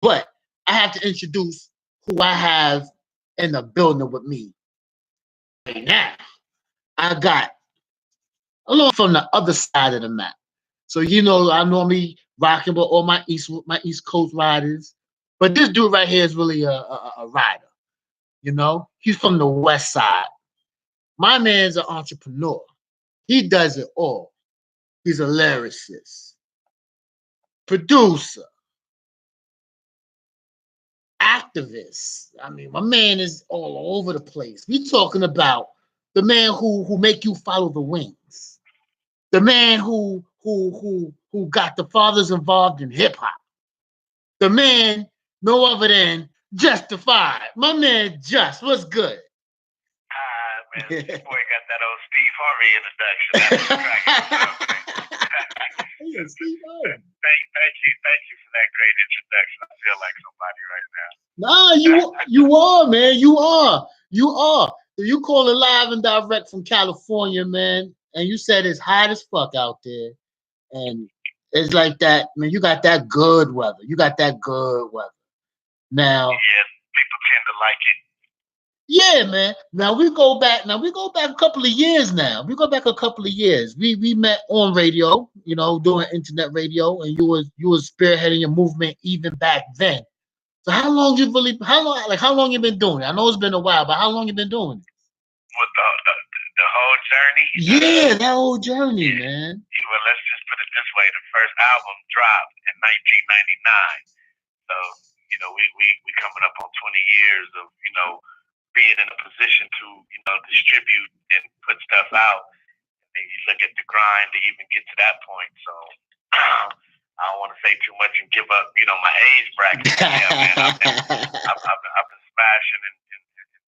But I have to introduce who I have in the building with me right now. I got along from the other side of the map. So I normally rocking with all my East Coast riders, but this dude right here is really a rider. He's from the West Side. My man's an entrepreneur. He does it all. He's a lyricist, producer, activist. I mean, my man is all over the place. We talking about the man who make you follow the wings. The man who got the fathers involved in hip hop. The man, no other than Justified. My man Just, what's good? Man, this boy got that old Steve Harvey introduction. That's Yeah, Steve Harvey. Thank you for that great introduction. I feel like somebody right now. Nah, you are, man. You are. You call it live and direct from California, man, and you said it's hot as fuck out there, and it's like that, man. You got that good weather. Now, yeah, people tend to like it. Yeah, man. Now we go back a couple of years now. We go back a couple of years. We met on radio, doing internet radio, and you was spearheading your movement even back then. So how long you been doing it? I know it's been a while, but how long you been doing it? What the whole journey? Yeah, that whole journey, man. Well, let's just put it this way: the first album dropped in 1999. So we coming up on 20 years of being in a position to distribute and put stuff out. And you look at the grind to even get to that point. So I don't want to say too much and give up, my age bracket. Yeah, man, I've been smashing and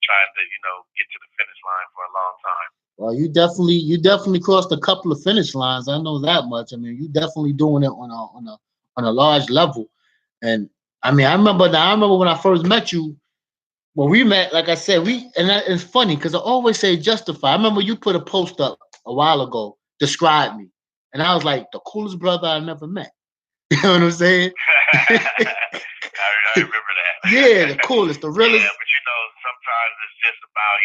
trying to, get to the finish line for a long time. Well, you definitely crossed a couple of finish lines. I know that much. I mean, you definitely doing it on a large level. And I mean, I remember when I first met you. Well, we met, like I said, it's funny because I always say Justify. I remember you put a post up a while ago, describe me. And I was like, the coolest brother I never met. You know what I'm saying? I remember that. Yeah, the coolest, the realest. Yeah, but sometimes it's just about,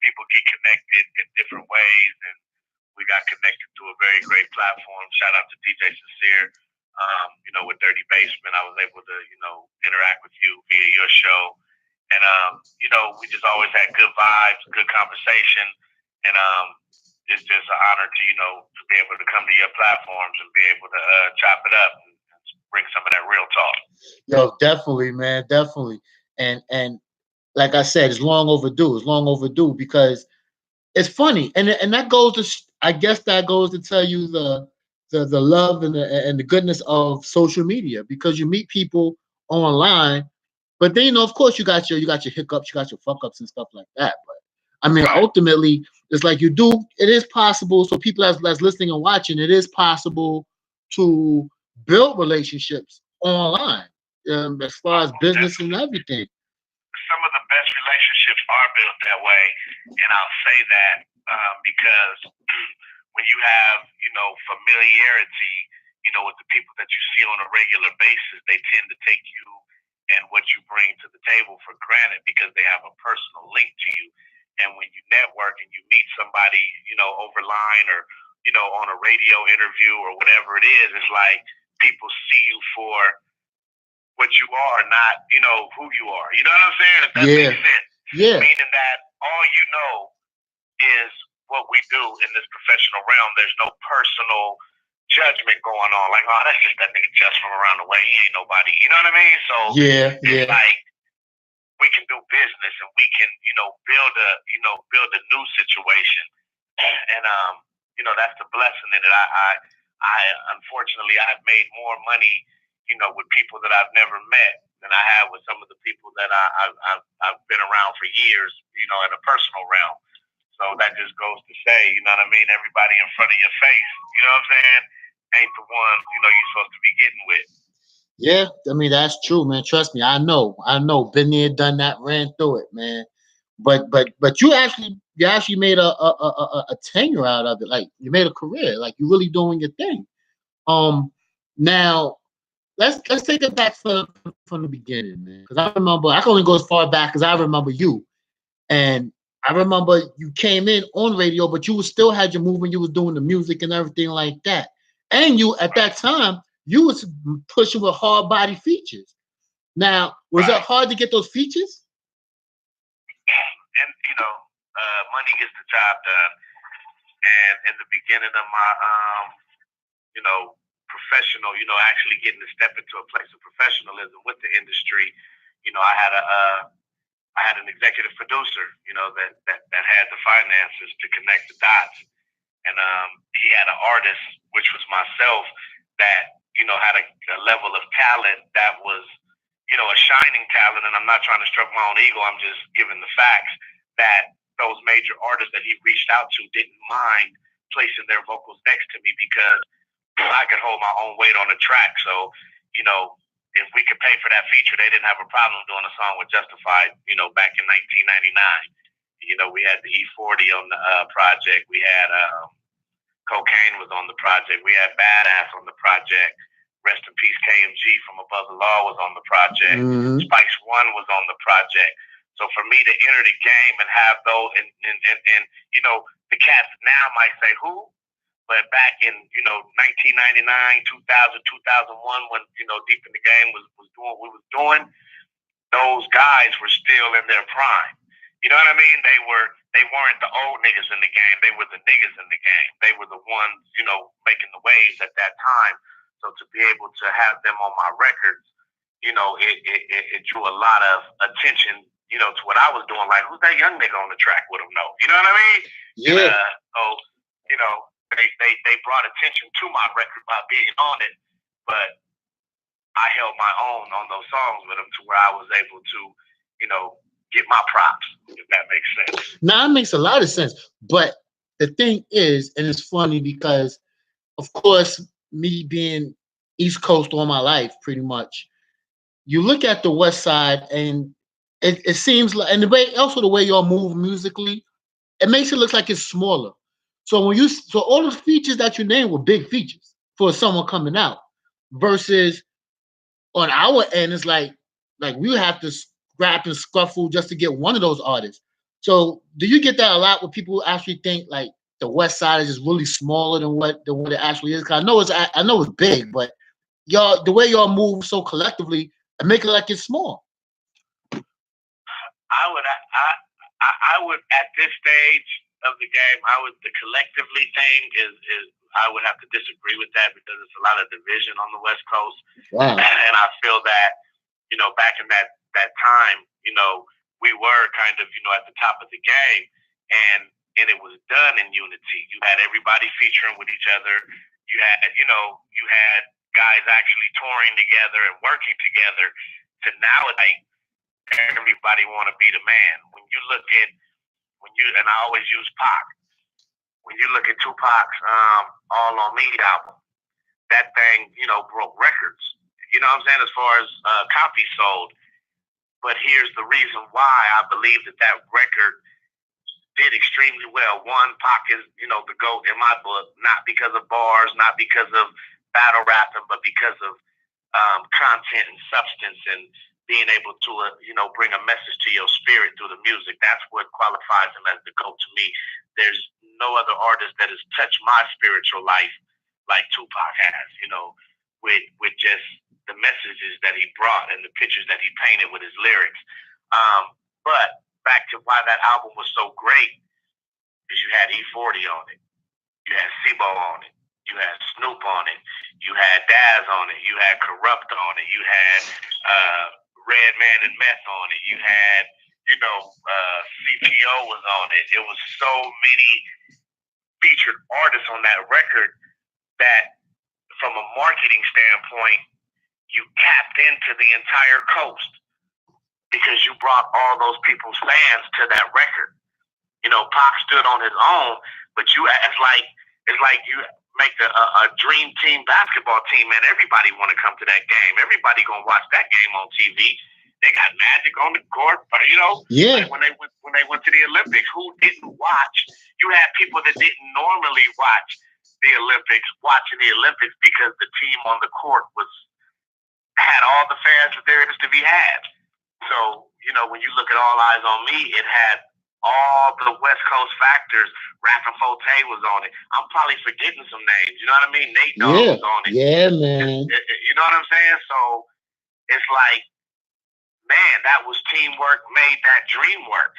people get connected in different ways. And we got connected to a very great platform. Shout out to DJ Sincere. With Dirty Basement, I was able to, interact with you via your show. And, we just always had good vibes, good conversation. And it's just an honor to be able to come to your platforms and be able to chop it up and bring some of that real talk. Yo, definitely, man, definitely. And like I said, it's long overdue because it's funny. And that goes to, I guess that goes to tell you the love and the goodness of social media, because you meet people online. But then, of course, you got your hiccups, you got your fuck ups and stuff like that. But I mean, ultimately, it's like it is possible. So people that's listening and watching, it is possible to build relationships online, as far as business and everything. Some of the best relationships are built that way, and I'll say that because when you have, familiarity, with the people that you see on a regular basis, they tend to take you and what you bring to the table for granted because they have a personal link to you. And when you network and you meet somebody, over line or, on a radio interview or whatever it is, it's like people see you for what you are, not, who you are. You know what I'm saying? If that makes sense. Yeah. Meaning that all is what we do in this professional realm. There's no personal judgment going on. Like, oh, that's just that nigga just from around the way. He ain't nobody. You know what I mean? So it's like we can do business and we can, build a new situation. And that's the blessing in it. I unfortunately I've made more money, with people that I've never met than I have with some of the people that I've been around for years, in a personal realm. So that just goes to say, you know what I mean? Everybody in front of your face, you know what I'm saying, ain't the one, you're supposed to be getting with. Yeah, I mean, that's true, man. Trust me, I know. Been there, done that, ran through it, man. But you actually made a tenure out of it. Like, you made a career. Like, you're really doing your thing. Now, let's take it back from the beginning, man. Because I remember I can only go as far back because I remember you, and I remember you came in on radio, but you still had your movement. You was doing the music and everything like that. And you at that time you was pushing with hard body features. Now, was it hard to get those features? And money gets the job done. And in the beginning of my professional, actually getting to step into a place of professionalism with the industry, I had an executive producer, that had the finances to connect the dots. And he had an artist, which was myself, that, had a level of talent that was, a shining talent. And I'm not trying to stroke my own ego. I'm just giving the facts that those major artists that he reached out to didn't mind placing their vocals next to me because I could hold my own weight on the track. So, if we could pay for that feature, they didn't have a problem doing a song with Justified, back in 1999. We had the E40 on the project. We had Cocaine was on the project. We had Badass on the project. Rest in peace, KMG from Above the Law was on the project. Mm-hmm. Spice One was on the project. So for me to enter the game and have those, and the cats now might say who, but back in 1999, 2000, 2001, when Deep in the Game was doing what we was doing, those guys were still in their prime. You know what I mean? They weren't the old niggas in the game. They were the niggas in the game. They were the ones making the waves at that time. So to be able to have them on my records, it drew a lot of attention, to what I was doing. Like, who's that young nigga on the track with him? No, you know what I mean? Yeah. They brought attention to my record by being on it, but I held my own on those songs with them to where I was able to, get my props, if that makes sense. Now, it makes a lot of sense. But the thing is, and it's funny because, of course, me being East Coast all my life, pretty much, you look at the West Side and it seems like, and the way y'all move musically, it makes it look like it's smaller. So all those features that you named were big features for someone coming out, versus on our end, it's like we have to scrap and scuffle just to get one of those artists. So do you get that a lot where people actually think like the West Side is just really smaller than what it actually is? Cause I know it's big, but the way y'all move so collectively, it make it like it's small. I would at this stage of the game, the collectively thing is I would have to disagree with that because it's a lot of division on the West Coast. Wow. And I feel that, back in that time, we were kind of, at the top of the game, and it was done in unity. You had everybody featuring with each other. You had guys actually touring together and working together. To now, like, everybody want to be the man. And I always use Pac. When you look at Tupac's All On Me album, that thing, broke records. You know what I'm saying? As far as copies sold. But here's the reason why I believe that record did extremely well. One, Pac is, the GOAT in my book, not because of bars, not because of battle rapping, but because of content and substance and being able to, bring a message to your spirit through the music. That's what qualifies him as the GOAT to me. There's no other artist that has touched my spiritual life like Tupac has, with just the messages that he brought and the pictures that he painted with his lyrics. But back to why that album was so great is you had E40 on it. You had Sibo on it. You had Snoop on it. You had Daz on it. You had Corrupt on it. You had Redman and Meth on it. You had, CPO was on it. It was so many featured artists on that record that from a marketing standpoint, you tapped into the entire coast because you brought all those people's fans to that record. Pac stood on his own, but it's like you make a dream team basketball team, man. Everybody want to come to that game. Everybody gonna watch that game on TV. They got Magic on the court, Yeah. Like when they went to the Olympics, who didn't watch? You had people that didn't normally watch the Olympics watching the Olympics because the team on the court was had all the fans that there is to be had. So, when you look at All Eyes on Me, it had all the West Coast factors. Rapping Forte was on it. I'm probably forgetting some names. You know what I mean? Nate Dogg was on it. Yeah, man. You know what I'm saying? So it's like, man, that was teamwork made that dream work.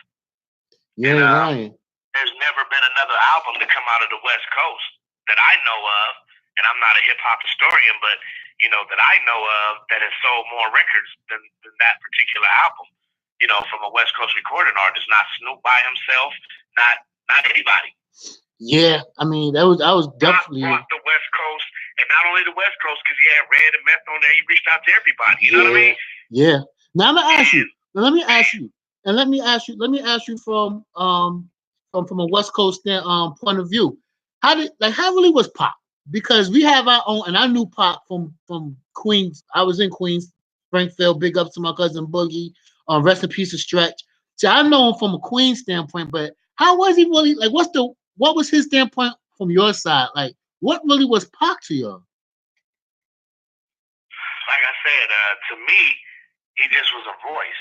Yeah, right. There's never been another album to come out of the West Coast that I know of, and I'm not a hip hop historian, but that I know of that has sold more records than that particular album. From a West Coast recording artist, not Snoop by himself, not anybody. Yeah, I mean I was definitely brought the West Coast, and not only the West Coast, because he had Red and Meth on there. He reached out to everybody. You know what I mean? Yeah. Now I'm gonna ask you. Let me ask you from a West Coast point of view. How really was Pop? Because we have our own, and I knew Pop from Queens. I was in Queens, Springfield. Big up to my cousin Boogie. Rest in peace of Stretch. So I know him from a Queens standpoint, but how was he really? Like, what was his standpoint from your side? Like, what really was Pac to you? Like I said, to me, he just was a voice.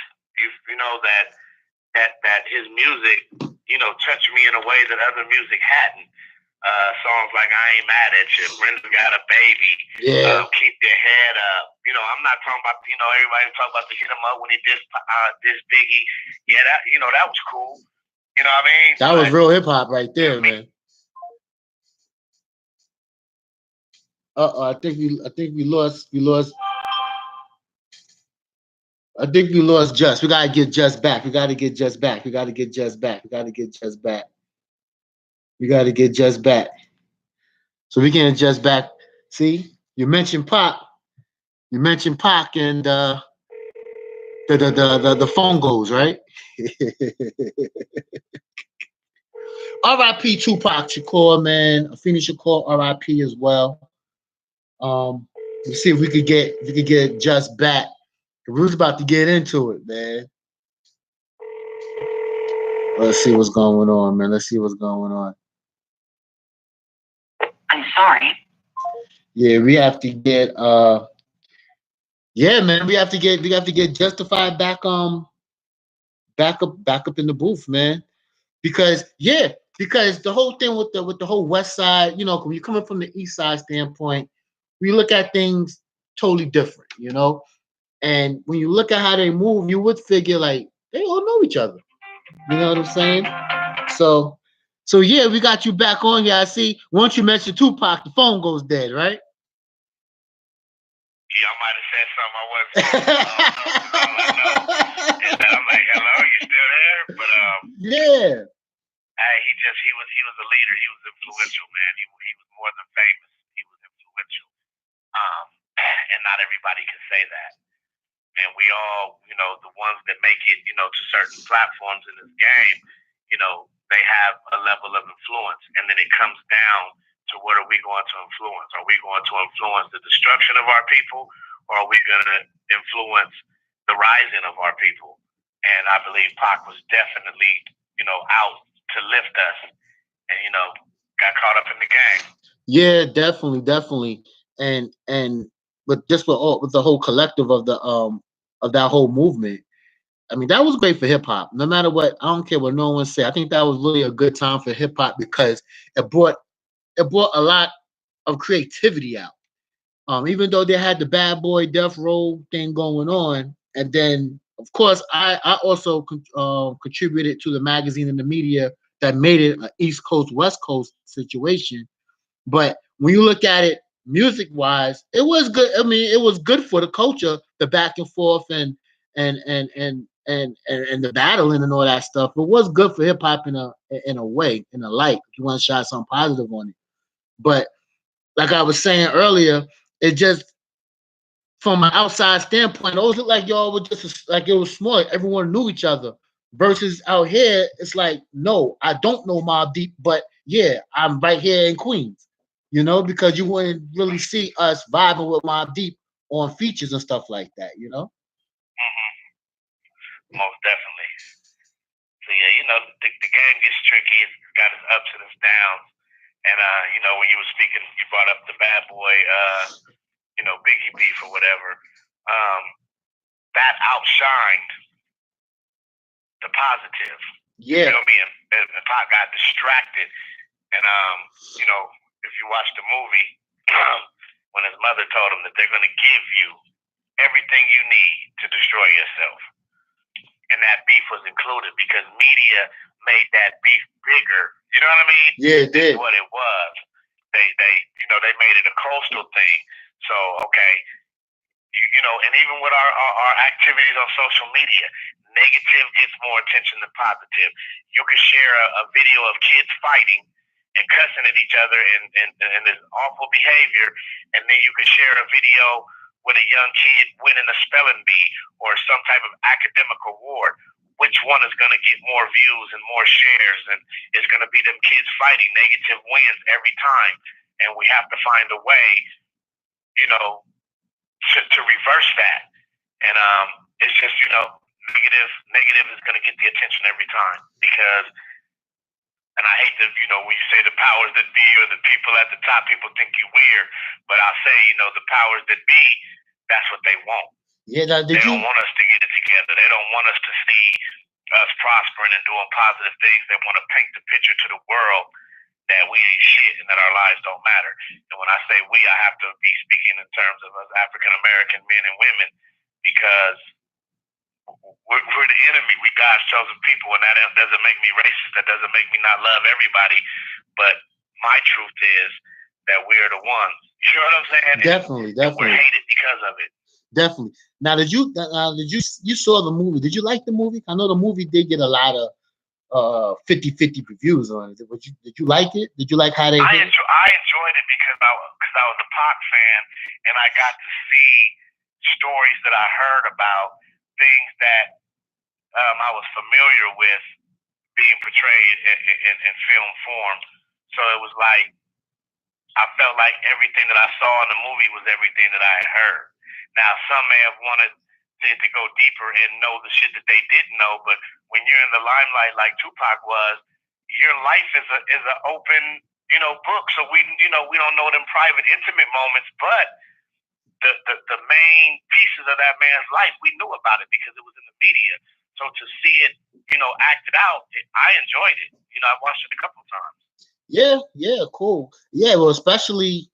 You know that his music, touched me in a way that other music hadn't. Songs like I Ain't Mad at You, Brenda Got a Baby, Keep Your Head Up. I'm not talking about, everybody talk about the hit him up when he dissed Biggie. Yeah, that was cool. You know what I mean? That was real hip hop right there, man. I think we lost. I think we lost Just. We gotta get Just back. We gotta get Just back. We gotta get Just back. We gotta get Just back. We gotta get Just back. So we getting Just back. See, you mentioned Pac. You mentioned Pac, and the phone goes, right? R.I.P. Tupac Shakur, man. Afeni Shakur, R.I.P. as well. Let's see if we could get Just back. We was about to get into it, man. Let's see what's going on, man. Let's see what's going on. I'm sorry. Yeah, we have to get yeah, man, we have to get Justified back back up in the booth, man. Because the whole thing with the whole West Side, when you're coming from the East Side standpoint, we look at things totally different, And when you look at how they move, you would figure like they all know each other. You know what I'm saying? So yeah, we got you back on here. I see. Once you mention Tupac, the phone goes dead, right? Yeah, I might have said something I wasn't supposed to. All I know is that I'm like, hello, you still there? But yeah. He was a leader. He was influential, man. He was more than famous. He was influential. And not everybody can say that. And we all, the ones that make it, to certain platforms in this game, they have a level of influence. And then it comes down to what are we going to influence? Are we going to influence the destruction of our people, or are we going to influence the rising of our people? And I believe Pac was definitely, out to lift us and, got caught up in the game. Yeah, definitely. And but just with the whole collective of that whole movement, I mean, that was great for hip hop. No matter what, I don't care what no one say. I think that was really a good time for hip hop because it brought a lot of creativity out. Even though they had the Bad Boy Death Row thing going on, and then of course I also contributed to the magazine and the media that made it an East Coast West Coast situation. But when you look at it music wise, it was good. I mean, it was good for the culture, the back and forth and the battling and all that stuff. It was good for hip hop in a way, in a light. If you want to shine something positive on it. But like I was saying earlier, it just from an outside standpoint, it always looked like y'all were just like it was small. Everyone knew each other. Versus out here, it's like, no, I don't know Mobb Deep, but yeah, I'm right here in Queens. Because you wouldn't really see us vibing with Mobb Deep on features and stuff like that. Most definitely. So yeah, the game gets tricky. It's got its ups and its downs. And when you were speaking, you brought up the Bad Boy, Biggie beef or whatever. that outshined the positive. Yeah. You feel me? And Pac got distracted. And if you watch the movie, when his mother told him that they're going to give you everything you need to destroy yourself, and that beef was included because media made that beef bigger. You know what I mean? Yeah, it did. What it was. They made it a coastal thing. So and even with our activities on social media, negative gets more attention than positive. You can share a video of kids fighting and cussing at each other and this awful behavior, and then you can share a video with a young kid winning a spelling bee or some type of academic award. Which one is going to get more views and more shares? And it's going to be them kids fighting. Negative wins every time, and we have to find a way, to reverse that. And it's just negative is going to get the attention every time because. And I hate to, when you say the powers that be or the people at the top, people think you weird. But I'll say, the powers that be, that's what they want. Yeah, they don't want us to get it together. They don't want us to see us prospering and doing positive things. They want to paint the picture to the world that we ain't shit and that our lives don't matter. And when I say we, I have to be speaking in terms of us African-American men and women because we're the enemy. We God's chosen people, and that doesn't make me racist. That doesn't make me not love everybody. But my truth is that we're the ones. You know what I'm saying? Definitely. We're hated because of it. Definitely. Now, did you saw the movie? Did you like the movie? I know the movie did get a lot of 50-50 reviews on it. Did you like it? Did you like how they? I enjoyed it because I was a Pac fan, and I got to see stories that I heard about. Things that I was familiar with being portrayed in film form. So it was like, I felt like everything that I saw in the movie was everything that I had heard. Now, some may have wanted to go deeper and know the shit that they didn't know, but when you're in the limelight like Tupac was, your life is an open, book. So we don't know them private, intimate moments, but the main pieces of that man's life, we knew about it because it was in the media. So to see it, acted out, I enjoyed it. I watched it a couple of times. Yeah, cool. Yeah, well, especially,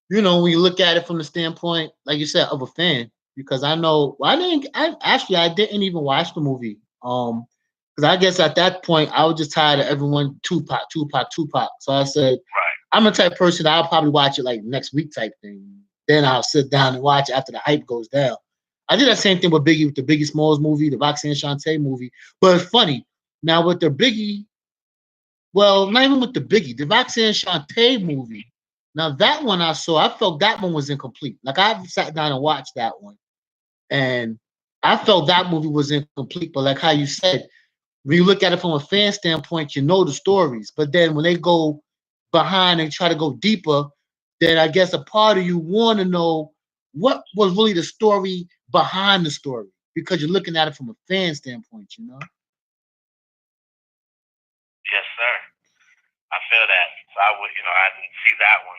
when you look at it from the standpoint, like you said, of a fan, because I know, I didn't even watch the movie. Because I guess at that point, I was just tired of everyone Tupac. So I said, right. I'm the type of person that I'll probably watch it like next week type thing. Then I'll sit down and watch it after the hype goes down. I did that same thing with Biggie, with the Biggie Smalls movie, the Roxanne Shante movie. But it's funny. Now with the Biggie, well, not even with the Biggie, the Roxanne Shante movie. Now that one I saw, I felt that one was incomplete. Like I sat down and watched that one. And I felt that movie was incomplete. But like how you said, when you look at it from a fan standpoint, you know the stories. But then when they go behind and try to go deeper, then I guess a part of you want to know what was really the story behind the story because you're looking at it from a fan standpoint, Yes, sir. I feel that. So I would, I didn't see that one,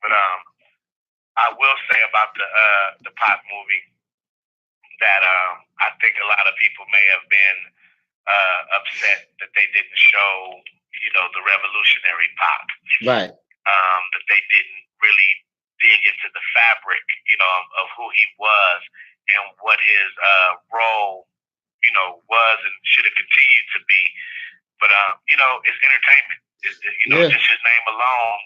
but I will say about the Pac movie that I think a lot of people may have been upset that they didn't show, the revolutionary Pac. Right. That they didn't really dig into the fabric, of who he was and what his role, was and should have continued to be. But it's entertainment. Just his name alone,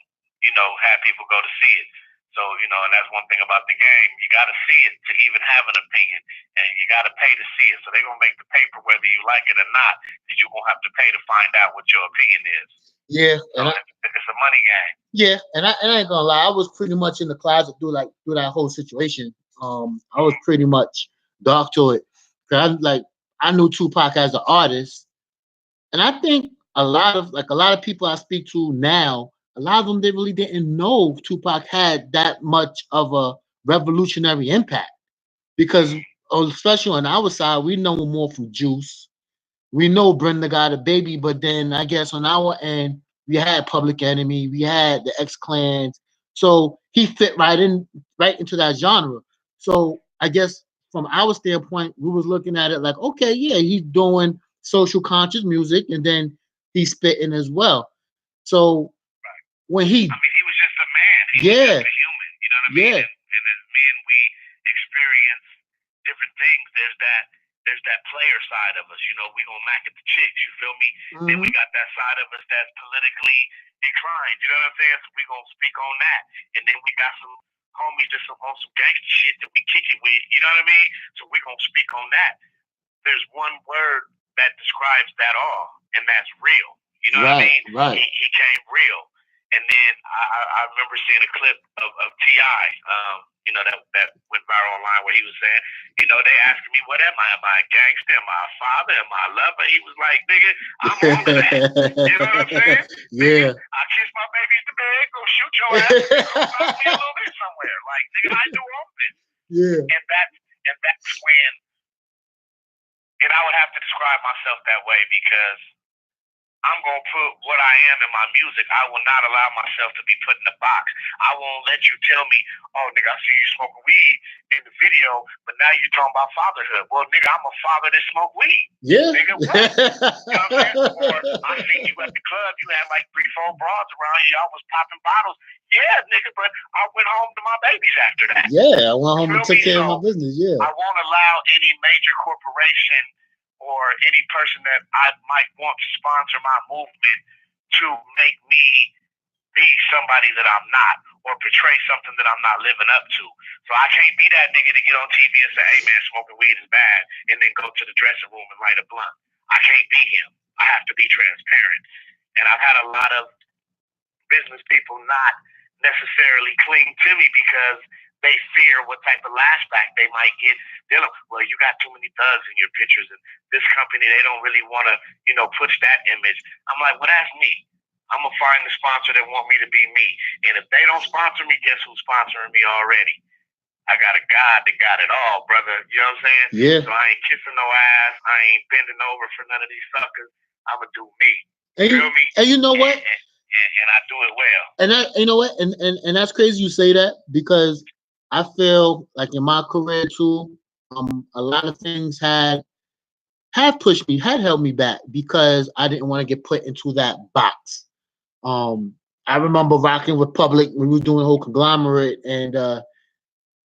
had people go to see it. So, and that's one thing about the game. You got to see it to even have an opinion, and you got to pay to see it. So they're going to make the paper whether you like it or not, that you're going to have to pay to find out what your opinion is. Yeah. So it's a money game. Yeah, and I ain't gonna lie, I was pretty much in the closet through that whole situation. I was pretty much dark to it. Cause I knew Tupac as an artist, and I think a lot of people I speak to now, a lot of them they really didn't know Tupac had that much of a revolutionary impact. Because especially on our side, we know him more from Juice. We know Brenda got a baby, but then I guess on our end, we had Public Enemy, we had the X Clans, so he fit right into that genre. So I guess from our standpoint, we was looking at it like, okay, yeah, he's doing social conscious music, and then he's spitting as well. So when I he, mean, he was just a man. He was yeah, just a human. You know what I mean? yeah, And as men, we experience different things. There's that player side of us. You know, we gonna mac at the chicks. You feel me? Then we hmm, got that side of us that's politically inclined. You know what I'm saying? So we gonna speak on that. And then we got some homies that's on some gangster shit that we kick it with. You know what I mean? So we gonna speak on that. There's one word that describes that all, and that's real. You know what I right, mean? right. He came real. And then I remember seeing a clip of T.I., that went viral online where he was saying, they asking me, what am I? Am I a gangster? Am I a father? Am I a lover? He was like, nigga, I'm all of that. You know what I'm saying? Nigga, Yeah. I kiss my babies to bed, go shoot your ass, and go find me a little bit somewhere. Like, nigga, I do all of this. Yeah. And that's when, and I would have to describe myself that way because I'm going to put what I am in my music. I will not allow myself to be put in a box. I won't let you tell me, oh, nigga, I see you smoking weed in the video, but now you're talking about fatherhood. Well, nigga, I'm a father that smoke weed. Yeah. Nigga, what? You know what I'm saying? Or I seen you at the club. You had like 3-4 broads around you. Y'all was popping bottles. Yeah, nigga, but I went home to my babies after that. Yeah, I went home and Feel took me? care of So my business. Yeah. I won't allow any major corporation or any person that I might want to sponsor my movement to make me be somebody that I'm not or portray something that I'm not living up to. So I can't be that nigga to get on TV and say, hey man, smoking weed is bad, and then go to the dressing room and light a blunt. I can't be him. I have to be transparent. And I've had a lot of business people not necessarily cling to me because they fear what type of lashback they might get. They're like, well, you got too many thugs in your pictures, and this company, they don't really want to, push that image. I'm like, well, that's me. I'm going to find the sponsor that want me to be me. And if they don't sponsor me, guess who's sponsoring me already? I got a God that got it all, brother. You know what I'm saying? Yeah. So I ain't kissing no ass. I ain't bending over for none of these suckers. I'm going to do me. And Feel me? And you know what? And I do it well. And you know what? And that's crazy you say that, because I feel like in my career too, a lot of things have pushed me, had held me back because I didn't want to get put into that box. I remember rocking with Public when we were doing the whole conglomerate, and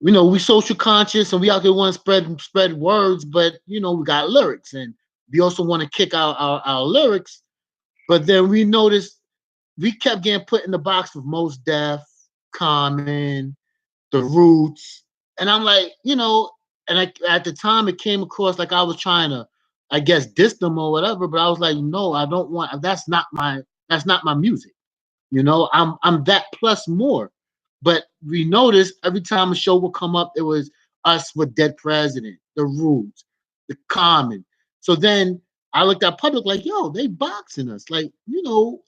we social conscious and we out there want to spread words, but we got lyrics, and we also want to kick out our lyrics. But then we noticed we kept getting put in the box with Most Def, Common, The Roots, and I'm like, and at the time it came across like I was trying to, I guess, diss them or whatever. But I was like, no, I don't want. That's not my music. I'm that plus more. But we noticed every time a show would come up, it was us with Dead President, The Roots, The Common. So then I looked at Public like, yo, they boxing us. Like,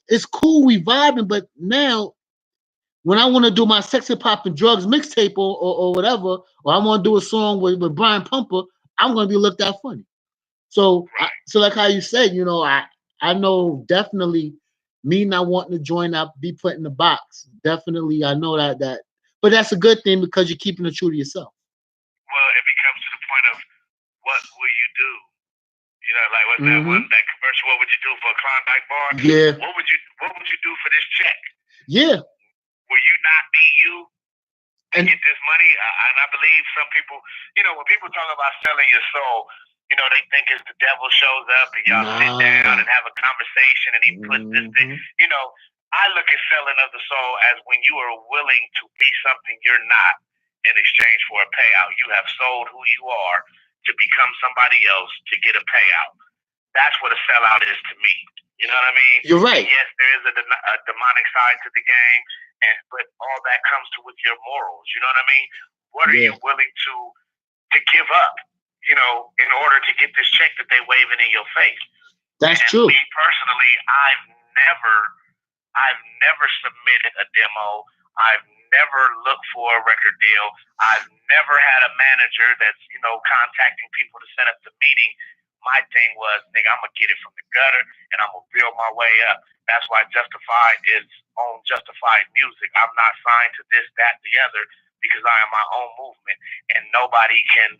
it's cool, we vibing, but now when I want to do my Sex and Pop and Drugs mixtape or whatever, or I want to do a song with Brian Pumper, I'm going to be looked at funny. So, so like how you said, I know definitely me not wanting to join up, be put in the box. Definitely, I know but that's a good thing because you're keeping it true to yourself. Well, it becomes to the point of what will you do? Like what's that commercial? What would you do for a Klondike bar? Yeah. What would you do for this check? Yeah. Will you not be you to get this money? And I believe some people, when people talk about selling your soul, they think it's the devil shows up and y'all sit down and have a conversation and he puts this thing. I look at selling of the soul as when you are willing to be something you're not in exchange for a payout. You have sold who you are to become somebody else to get a payout. That's what a sellout is to me. You know what I mean? You're right. And yes, there is a demonic side to the game, but all that comes to with your morals. You know what I mean? What are you willing to give up? In order to get this check that they waving in your face. That's true. Me personally, I've never submitted a demo. I've never looked for a record deal. I've never had a manager that's, contacting people to set up the meeting. My thing was, nigga, I'm going to get it from the gutter and I'm going to build my way up. That's why Justified is on Justified Music. I'm not signed to this, that, the other. because I am my own movement, and nobody can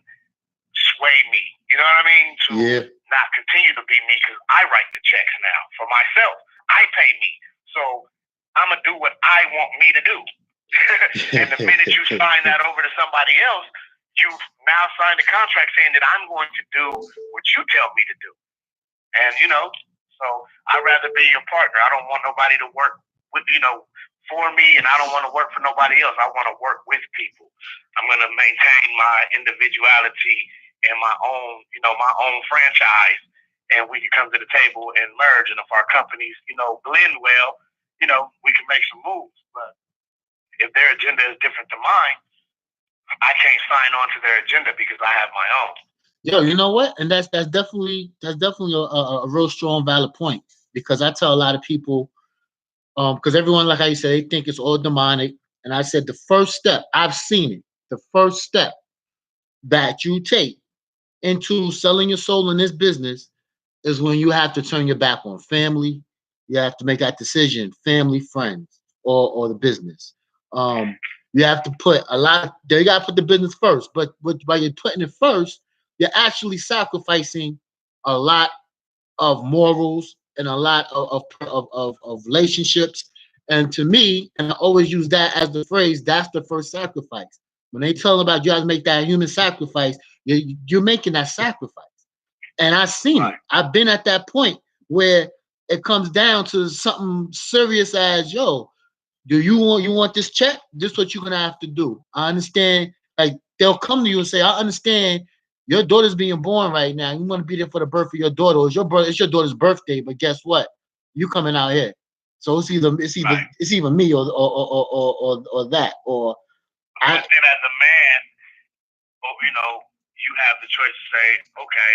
sway me. You know what I mean? To not continue to be me, because I write the checks now for myself. I pay me, so I'm gonna do what I want me to do. And the minute you sign that over to somebody else, you've now signed a contract saying that I'm going to do what you tell me to do. And so I'd rather be your partner. I don't want nobody to work with for me, and I don't want to work for nobody else. I want to work with people. I'm going to maintain my individuality and my own franchise, and we can come to the table and merge. And if our companies, blend well, we can make some moves. But if their agenda is different than mine, I can't sign on to their agenda because I have my own. Yo, you know what? And that's definitely a real strong, valid point, because I tell a lot of people, because everyone, like how you said, they think it's all demonic. And I said the first step, I've seen it, the first step that you take into selling your soul in this business is when you have to turn your back on family. You have to make that decision, family, friends, or the business. You have to put you got to put the business first. But while you're putting it first, you're actually sacrificing a lot of morals and a lot of relationships. And to me, and I always use that as the phrase, that's the first sacrifice. When they tell about you have to make that human sacrifice, you're making that sacrifice. And I've seen it. I've been at that point where it comes down to something serious as, yo, do you want this check? This is what you're gonna have to do. I understand. Like, they'll come to you and say, I understand your daughter's being born right now. You want to be there for the birth of your daughter. It's your daughter's birthday, but guess what? You coming out here. So it's either me or that. Or then as a man, you have the choice to say, okay,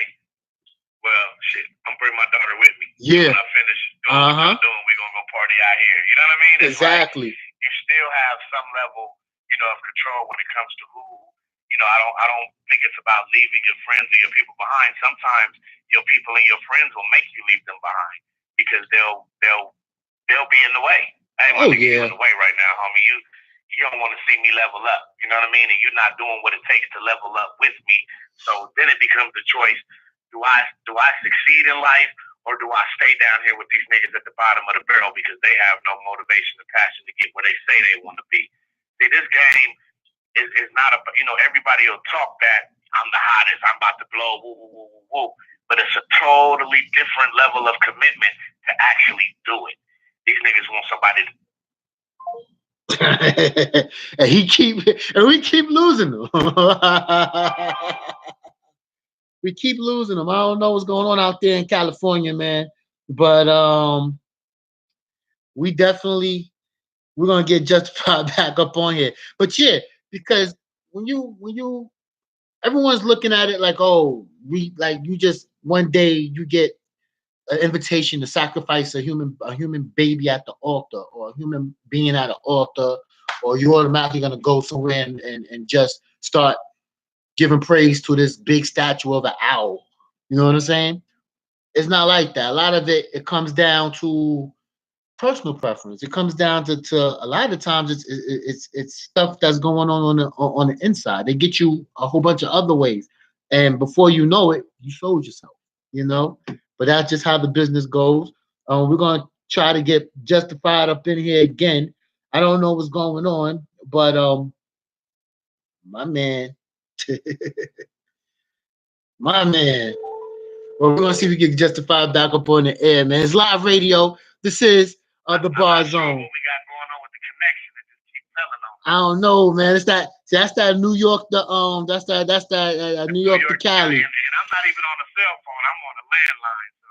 well, shit, I'm bringing my daughter with me. Yeah. When I finish doing what I'm doing, we're gonna go party out here. You know what I mean? It's exactly. Like, you still have some level, of control when it comes to who. I don't think it's about leaving your friends or your people behind. Sometimes your people and your friends will make you leave them behind because they'll be in the way. I ain't want to get you in the way right now, homie. You don't want to see me level up. You know what I mean? And you're not doing what it takes to level up with me. So then it becomes the choice. Do I succeed in life, or do I stay down here with these niggas at the bottom of the barrel because they have no motivation or passion to get where they say they want to be? See, this game is not everybody will talk that I'm the hottest, I'm about to blow, woo, woo, woo, woo, woo. But it's a totally different level of commitment to actually do it. These niggas want somebody to and we keep losing them. We keep losing them. I don't know what's going on out there in California, man. But we're gonna get Justified back up on here. But yeah, because when you everyone's looking at it like, oh, you just one day you get an invitation to sacrifice a human baby at the altar, or a human being at an altar, or you're automatically gonna go somewhere and just start giving praise to this big statue of an owl. You know what I'm saying? It's not like that. A lot of it comes down to personal preference. It comes down to a lot of the times it's stuff that's going on the inside. They get you a whole bunch of other ways, and before you know it, you sold yourself. But that's just how the business goes. We're gonna try to get Justified up in here again. I don't know what's going on, but my man. My man. Well, we're gonna see if we can get Justified back up on the air, man. It's live radio. This is the Barz Zone. What we got going on with the connection that just keep telling on. I don't know, man. That's that New York, that's that New York to Cali. And I'm not even on the cell phone. I'm on a landline, so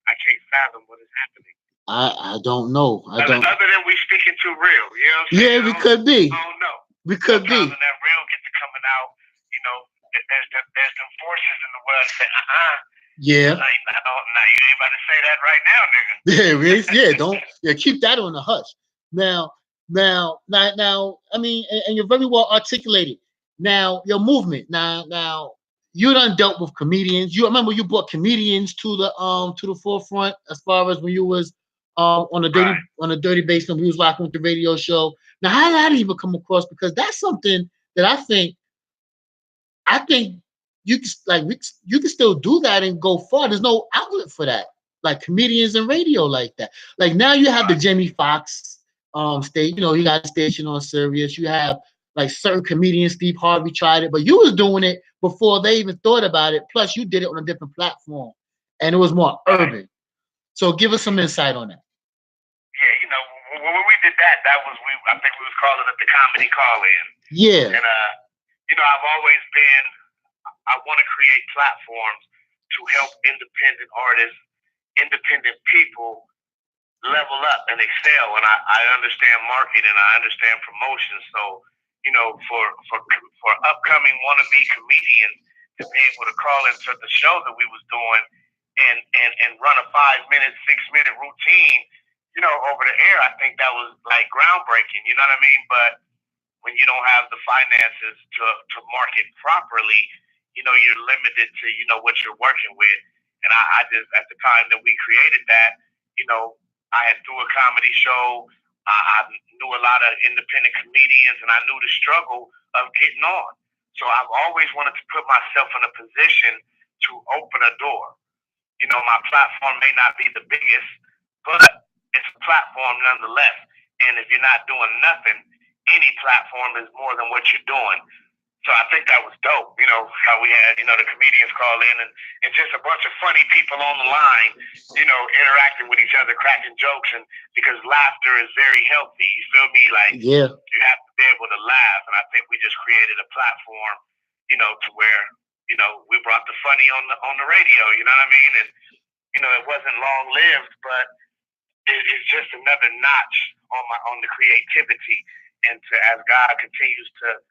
I can't fathom what is happening. I don't know. Other than we speaking too real, you know what I'm saying? Yeah, we could be. I don't know. We could be. When that real gets to coming out, there's them forces in the world that say, yeah. Like, now you ain't about to say that right now, nigga. Yeah, keep that on the hush. Now, I mean, and you're very well articulated. Now, your movement. Now, you done dealt with comedians. You remember you brought comedians to the forefront as far as when you was on a dirty basement. We was rocking with the radio show. Now, how did that even come across? Because that's something that I think you can you can still do that and go far. There's no outlet for that, like comedians and radio like that. Like now you have the Jamie Foxx state. You know, he got a station on Sirius. You have like certain comedians. Steve Harvey tried it, but you was doing it before they even thought about it. Plus, you did it on a different platform, and it was more urban. So, give us some insight on that. Yeah, when we did that, I think we was calling it the comedy call-in. Yeah. And I've always been. I want to create platforms to help independent artists, independent people level up and excel. And I understand marketing, I understand promotion. So, for upcoming wannabe comedians to be able to call into the show that we was doing and run a 5-minute, 6-minute routine, over the air, I think that was like groundbreaking. You know what I mean? But when you don't have the finances to market properly, you're limited to, what you're working with. And I just, at the time that we created that, I had through a comedy show, I knew a lot of independent comedians, and I knew the struggle of getting on. So I've always wanted to put myself in a position to open a door. My platform may not be the biggest, but it's a platform nonetheless. And if you're not doing nothing, any platform is more than what you're doing. So I think that was dope, how we had, the comedians call in and just a bunch of funny people on the line, interacting with each other, cracking jokes, and because laughter is very healthy, you feel me? Like, yeah, you have to be able to laugh, and I think we just created a platform, to where, we brought the funny on the radio, you know what I mean? And, it wasn't long lived, but it's just another notch on the creativity, and as God continues to,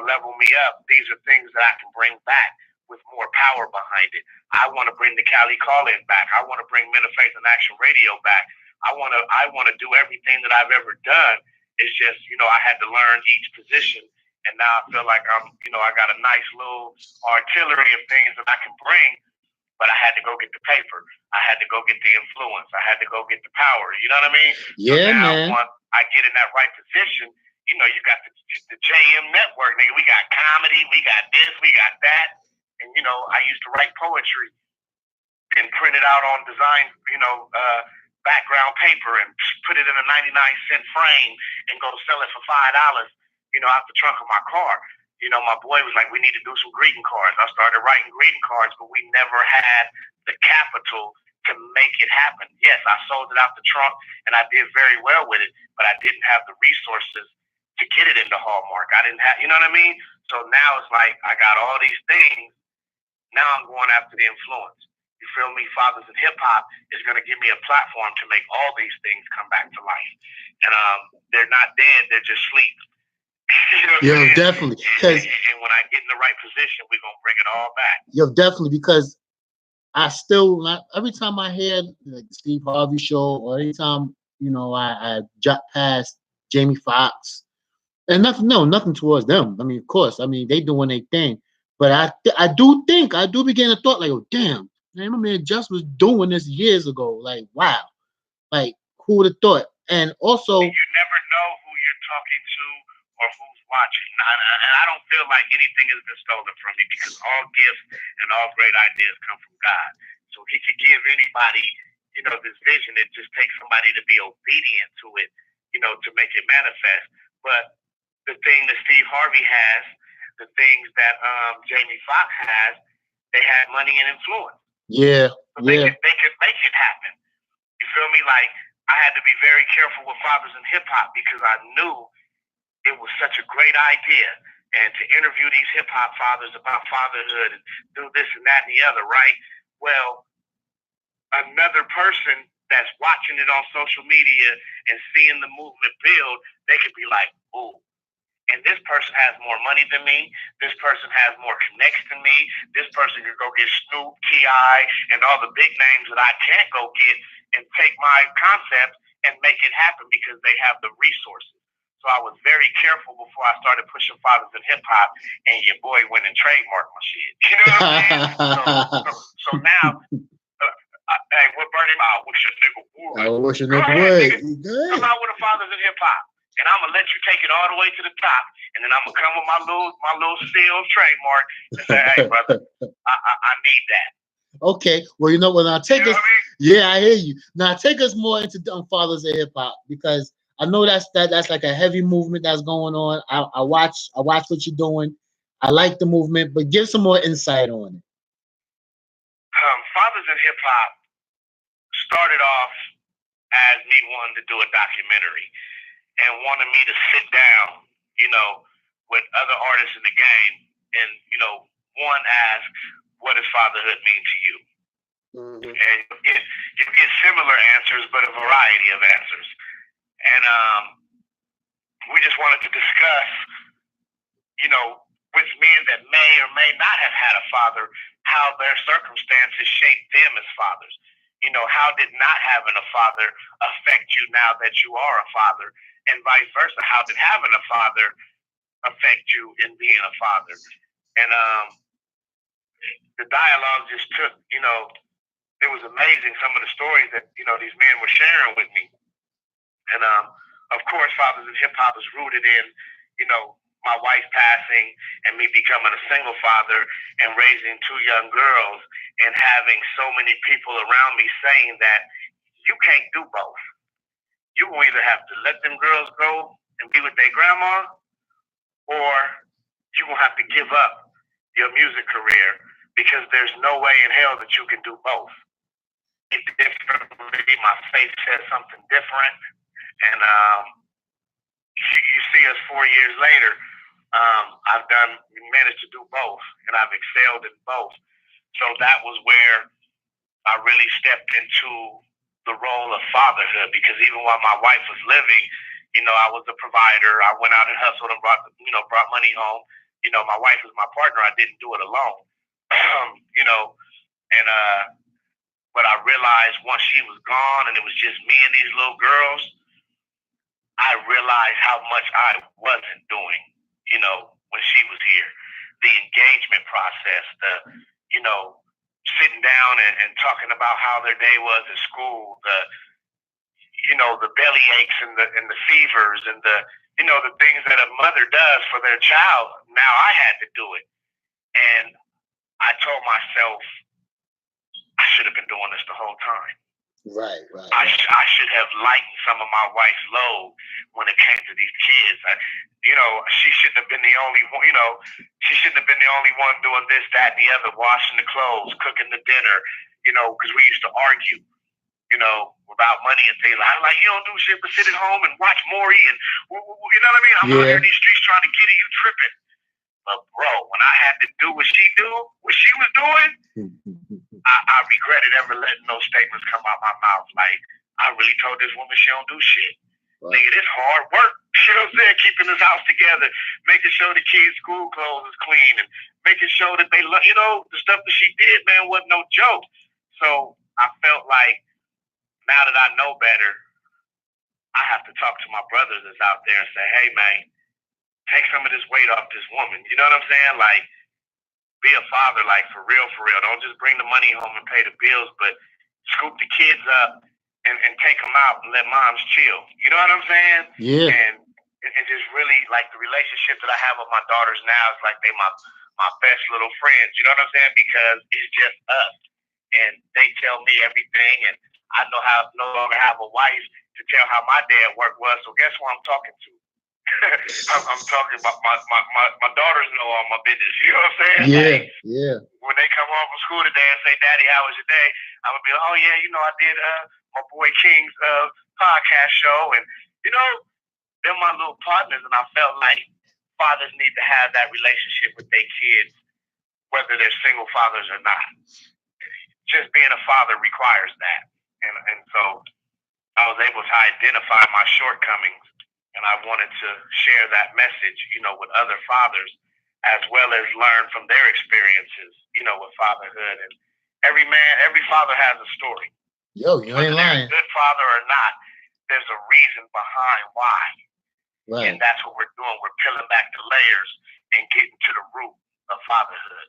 level me up, these are things that I can bring back with more power behind it. I want to bring the Cali call-in back. I want to bring Men of Faith and Action Radio back. I want to do everything that I've ever done. It's just, I had to learn each position, and now I feel like I got a nice little artillery of things that I can bring, but I had to go get the paper. I had to go get the influence. I had to go get the power. You know what I mean? Yeah, so now, man. Once I get in that right position, you got the JM network, nigga. We got comedy, we got this, we got that. And, I used to write poetry and print it out on design, background paper and put it in a 99-cent frame and go sell it for $5, out the trunk of my car. My boy was like, we need to do some greeting cards. I started writing greeting cards, but we never had the capital to make it happen. Yes, I sold it out the trunk and I did very well with it, but I didn't have the resources to get it into Hallmark. I didn't have, you know what I mean? So now it's like I got all these things. Now I'm going after the influence. You feel me? Fathers in Hip Hop is going to give me a platform to make all these things come back to life. And they're not dead, they're just asleep. Yo, definitely. And when I get in the right position, we're going to bring it all back. Yo, definitely, because I still, every time I hear like the Steve Harvey show, or anytime, I jot past Jamie Foxx, and nothing towards them. I mean, of course, they doing their thing, but I do begin to thought like, oh damn, man, my man just was doing this years ago. Like, wow, like who would have thought? And also, you never know who you're talking to or who's watching, and I don't feel like anything has been stolen from me, because all gifts and all great ideas come from God. So He could give anybody, this vision. It just takes somebody to be obedient to it, to make it manifest. But the thing that Steve Harvey has, the things that Jamie Foxx has, they had money and influence. Yeah, so they could make it happen. You feel me? Like, I had to be very careful with Fathers in Hip Hop, because I knew it was such a great idea, and to interview these hip hop fathers about fatherhood and do this and that and the other, right? Well, another person that's watching it on social media and seeing the movement build, they could be like, ooh. And this person has more money than me. This person has more connects than me. This person could go get Snoop, T.I., and all the big names that I can't go get, and take my concept and make it happen, because they have the resources. So I was very careful before I started pushing Fathers in Hip Hop, and your boy went and trademarked my shit. You know what I'm saying? So now, hey, what Bernie? I wish a nigga would. I wish a nigga would. Come out with a Fathers in Hip Hop. And I'm gonna let you take it all the way to the top, and then I'm gonna come with my little seal trademark and say, hey, brother, I need that. Okay, well, you know what? Now take us. I mean? Yeah, I hear you. Now take us more into Fathers of Hip Hop, because I know that's like a heavy movement that's going on. I watch what you're doing. I like the movement, but give some more insight on it. Fathers in Hip Hop started off as me wanting to do a documentary and wanted me to sit down, with other artists in the game and, one ask, what does fatherhood mean to you? Mm-hmm. And you get similar answers, but a variety of answers. And we just wanted to discuss, with men that may or may not have had a father, how their circumstances shaped them as fathers. How did not having a father affect you now that you are a father? And vice versa, how did having a father affect you in being a father? And the dialogue just took, it was amazing, some of the stories that, these men were sharing with me. And of course, Fathers in Hip Hop is rooted in, my wife passing and me becoming a single father and raising two young girls and having so many people around me saying that you can't do both. You will either have to let them girls go and be with their grandma, or you will have to give up your music career, because there's no way in hell that you can do both. Differently, my faith says something different, and you see us 4 years later. I've managed to do both, and I've excelled in both. So that was where I really stepped into the role of fatherhood, because even while my wife was living, I was a provider. I went out and hustled and brought money home. My wife was my partner. I didn't do it alone. But I realized once she was gone and it was just me and these little girls, I realized how much I wasn't doing, when she was here. The engagement process, the, sitting down and talking about how their day was at school, the belly aches and the fevers and the things that a mother does for their child. Now I had to do it. And I told myself, I should have been doing this the whole time. Right. I should have lightened some of my wife's load when it came to these kids. She shouldn't have been the only one. She shouldn't have been the only one doing this, that, and the other, washing the clothes, cooking the dinner. Because we used to argue, about money and things. I'm like, you don't do shit but sit at home and watch Maury, and you know what I mean? I'm out here in these streets trying to get it. You tripping? But bro, when I had to do what she was doing. I regretted ever letting those statements come out my mouth. Like, I really told this woman she don't do shit. Right. Nigga, this hard work. You know what I'm saying? Keeping this house together, making sure the kids' school clothes is clean, and making sure that they love, the stuff that she did, man, wasn't no joke. So I felt like now that I know better, I have to talk to my brothers that's out there and say, hey, man, take some of this weight off this woman. You know what I'm saying? Like, be a father, like, for real. Don't just bring the money home and pay the bills, but scoop the kids up and take them out and let moms chill. You know what I'm saying? Yeah. And just really, like, the relationship that I have with my daughters now is like they my best little friends. You know what I'm saying? Because it's just us. And they tell me everything, and I know how no longer have a wife to tell how my day at work was. So guess who I'm talking to? I'm talking about my daughters know all my business. You know what I'm saying? Yeah. When they come home from school today and say, Daddy, how was your day? I'm going to be like, oh, yeah, I did my boy King's podcast show. And, they're my little partners. And I felt like fathers need to have that relationship with their kids, whether they're single fathers or not. Just being a father requires that. And so I was able to identify my shortcomings. And I wanted to share that message, with other fathers, as well as learn from their experiences, with fatherhood. And every father has a story. Yo, you ain't lying. Whether they're a good father or not, there's a reason behind why. Right. And that's what we're doing. We're peeling back the layers and getting to the root of fatherhood.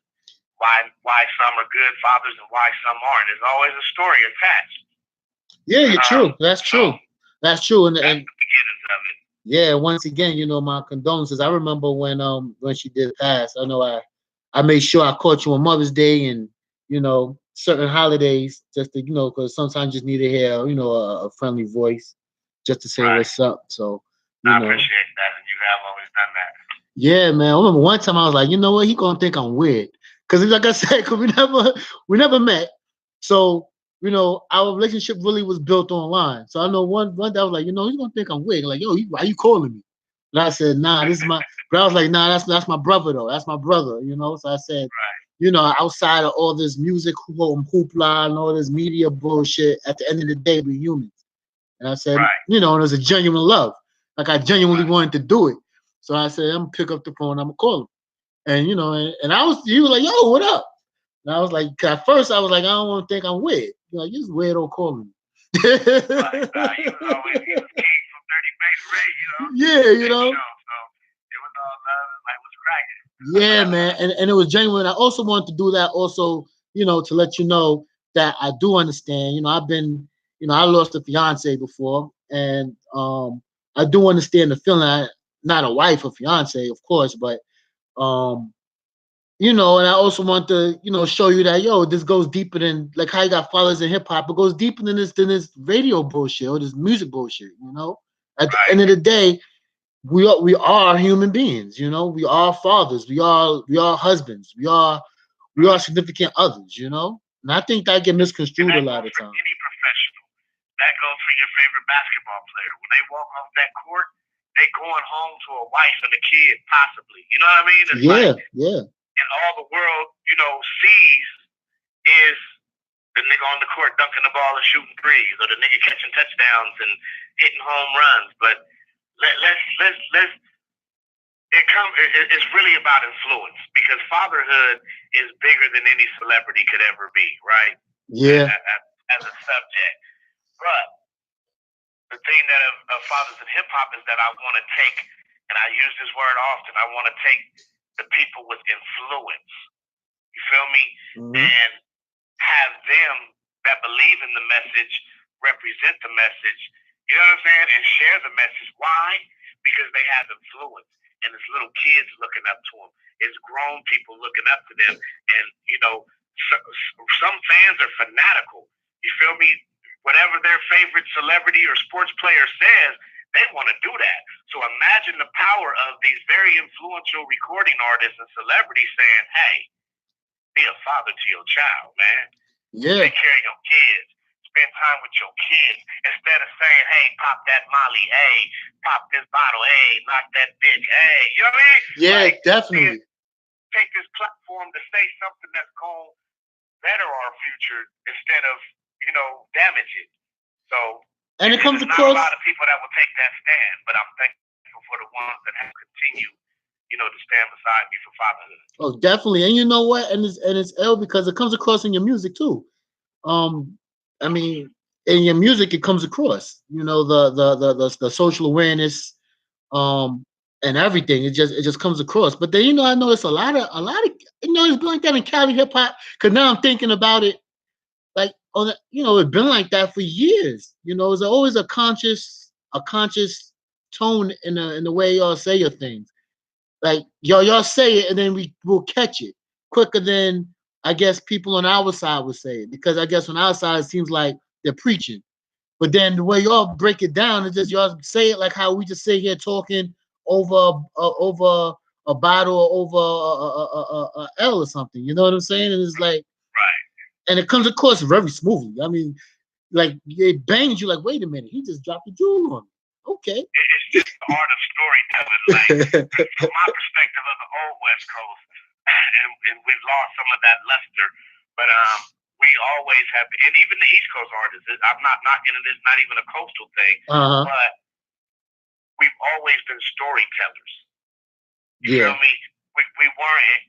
Why some are good fathers and why some aren't. There's always a story attached. Yeah, you're true. That's true. That's true. And the beginnings of it. Yeah, once again, my condolences. I remember when she did pass. I know I made sure I caught you on Mother's Day and certain holidays just to because sometimes you just need to hear a friendly voice just to say Right. what's up. So I appreciate that, and you have always done that. yeah, man. I remember one time I was like, you know what, he gonna think I'm weird because like I said, because we never met, so our relationship really was built online. So I know one day I was like, he's gonna think I'm weird. Like, yo, why you calling me? And I said, nah, this is my. But I was like, nah, that's my brother though. That's my brother. So I said, Right. outside of all this music hoopla and all this media bullshit, at the end of the day, we're humans. And I said, Right. and it was a genuine love. Like I genuinely Right. wanted to do it. So I said, I'm gonna pick up the phone, I'm gonna call him. And he was like, yo, what up? And I was like, at first I was like, I don't want to think I'm weird. Like, you just weirdo calling me. Right. He was king from 30 Base Ray, Yeah, Show, so it was all love and like what's cracking. Yeah, man. And it was genuine. I also wanted to do that also, to let you know that I do understand. I've been, I lost a fiance before, and I do understand the feeling. Not a wife or fiance, of course, but um, and I also want to, show you that this goes deeper than like how you got fathers in hip hop. It goes deeper than this radio bullshit or this music bullshit. At the Right. end of the day, we are human beings. We are fathers. We are husbands. We are Right. significant others. And I think that get And misconstrued a that lot goes of for times. any professional. That goes for your favorite basketball player. When they walk off that court, they going home to a wife and a kid, possibly. You know what I mean? It's like, Yeah, yeah, and all the world, sees is the nigga on the court dunking the ball and shooting threes, or the nigga catching touchdowns and hitting home runs. But let's it's really about influence, because fatherhood is bigger than any celebrity could ever be, right? yeah. As a subject. But the thing that of fathers in hip hop is that I want to take, and I use this word often, I want to take the people with influence. You feel me? Mm-hmm. And have them that believe in the message represent the message. You know what I'm saying? And share the message. Why? Because they have influence. And it's little kids looking up to them. It's grown people looking up to them. And, some fans are fanatical. You feel me? Whatever their favorite celebrity or sports player says, they want to do that. So imagine the power of these very influential recording artists and celebrities saying, hey, be a father to your child, man. Yeah. Take care of your kids. Spend time with your kids. Instead of saying, hey, pop that molly, hey, pop this bottle, hey, knock that bitch, hey. You know what I mean? Yeah, like, definitely. Take this platform to say something that's going to better our future instead of, damage it. So, and it comes there's across. Not a lot of people that will take that stand, but I'm thankful for the ones that have continued, to stand beside me for fatherhood. Oh, definitely. And you know what? And it's ill because it comes across in your music too. I mean, in your music it comes across. The social awareness, and everything. It just comes across. But then I know it's a lot of it's been like that in Cali hip hop. Because now I'm thinking about it, like it's been like that for years. It's always a conscious tone in the way y'all say your things. Like y'all say it, and then we will catch it quicker than I guess people on our side would say it. Because I guess on our side it seems like they're preaching. But then the way y'all break it down, it's just y'all say it like how we just sit here talking over a bottle or over a L or something. You know what I'm saying? And it's like, right. And it comes across very smoothly. I mean, like it bangs you. Like, wait a minute, he just dropped a jewel on me. Okay. It's just the art of storytelling. Like, from my perspective of the old West Coast, and we've lost some of that luster, but we always have, and even the East Coast artists. I'm not knocking it. It's not even a coastal thing, but we've always been storytellers. You feel me? We weren't,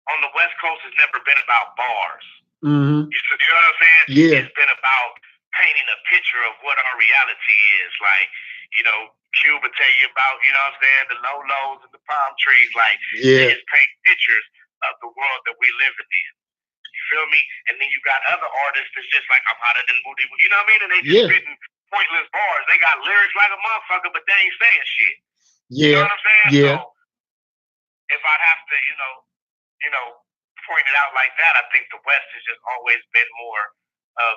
on the West Coast, it's never been about bars. Mm-hmm. You know what I'm saying? Yeah. It's been about painting a picture of what our reality is. Like, Cuba tell you about, what I'm saying, the low lows and the palm trees. Like, yeah. It's paint pictures of the world that we live in. You feel me? And then you got other artists that's just like, I'm hotter than Booty. You know what I mean? And they just spitting pointless bars. They got lyrics like a motherfucker, but they ain't saying shit. Yeah. You know what I'm saying? Yeah. So if I have to, point it out like that, I think the West has just always been more of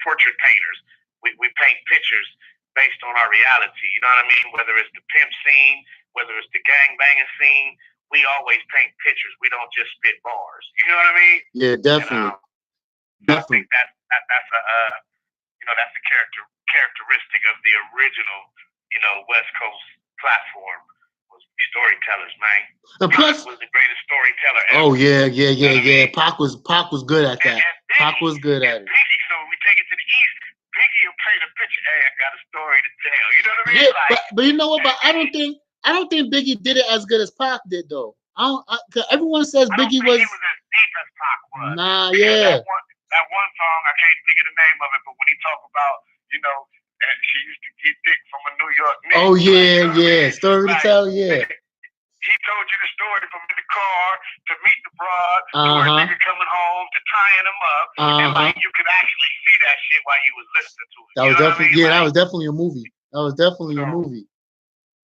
portrait painters. We paint pictures based on our reality. You know what I mean? Whether it's the pimp scene, whether it's the gang banging scene, we always paint pictures. We don't just spit bars. You know what I mean? Yeah, definitely. I think that's a characteristic of the original, West Coast platform was storytellers, man. And plus, Pac was the greatest storyteller ever. Oh yeah. Pac was good at that. And Pac was good at it. Biggie, so when we take it to the East, Biggie will paint a picture. Hey, I got a story to tell. You know what I mean? Yeah, but you know what? But I don't think Biggie did it as good as Pac did though. Cause everyone says Biggie was. He was as deep as Pac was. Nah, yeah. That one song, I can't think of the name of it, but when he talk about, she used to get dick from a New York nigga. Oh yeah. Story to tell, yeah. He told you the story from in the car to meet the broad to a nigga coming home to tying him up, and you could actually see that shit while you was listening to it. That was definitely that was definitely a movie. That was definitely a movie.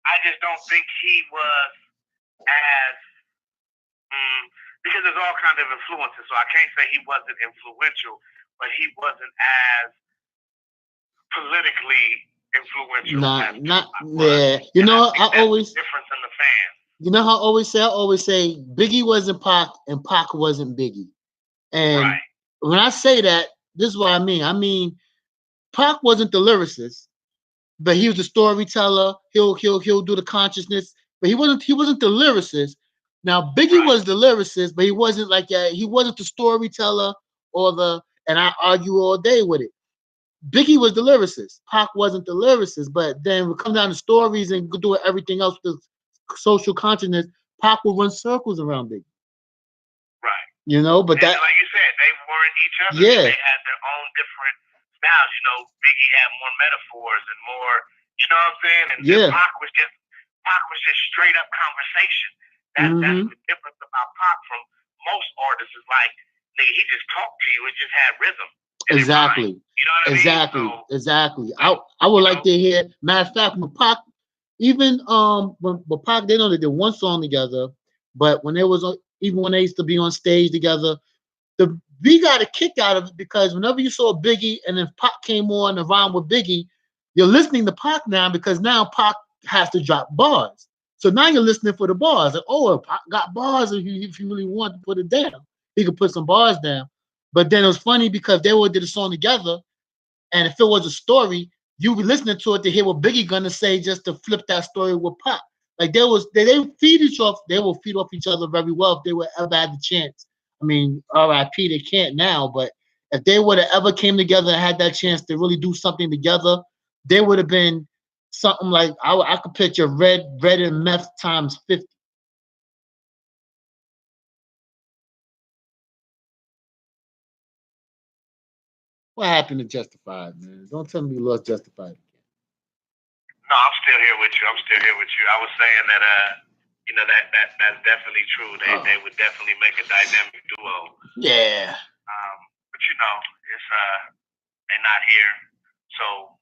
I just don't think he was as because there's all kinds of influences, so I can't say he wasn't influential, but he wasn't as politically influential. Yeah. You know, I always difference in the fans. You know how I always say Biggie wasn't Pac and Pac wasn't Biggie. And when I say that, this is what I mean. I mean, Pac wasn't the lyricist, but he was the storyteller. He'll do the consciousness, but he wasn't the lyricist. Now Biggie was the lyricist, but he wasn't he wasn't the storyteller and I argue all day with it. Biggie was the lyricist. Pac wasn't the lyricist, but then we come down to stories and do everything else with social consciousness. Pac will run circles around Biggie. Right. But that, like you said, they weren't each other. Yeah. They had their own different styles. Biggie had more metaphors and more, you know what I'm saying? And Pac was just straight up conversation. That's the difference about Pac from most artists is like, nigga, he just talked to you. It just had rhythm. Exactly. You know what I mean? Exactly. I would like to hear. Matter of fact, when Pac, even when Pac, they did one song together, but when they used to be on stage together, we got a kick out of it because whenever you saw Biggie and then Pac came on around with Biggie, you're listening to Pac now because now Pac has to drop bars. So now you're listening for the bars. Like, Pac got bars if you really want to put it down. He could put some bars down. But then it was funny because they all did a song together, and if it was a story, you were listening to it to hear what Biggie gonna say just to flip that story with Pac. Like they feed each other. They will feed off each other very well if they would ever had the chance. I mean, R.I.P. They can't now, but if they would have ever came together and had that chance to really do something together, they would have been something like I could picture Red and Meth times 50. What happened to Justified, man? Don't tell me you lost Justified. No, I'm still here with you. I was saying that that's definitely true. They would definitely make a dynamic duo. Yeah. But it's they're not here, so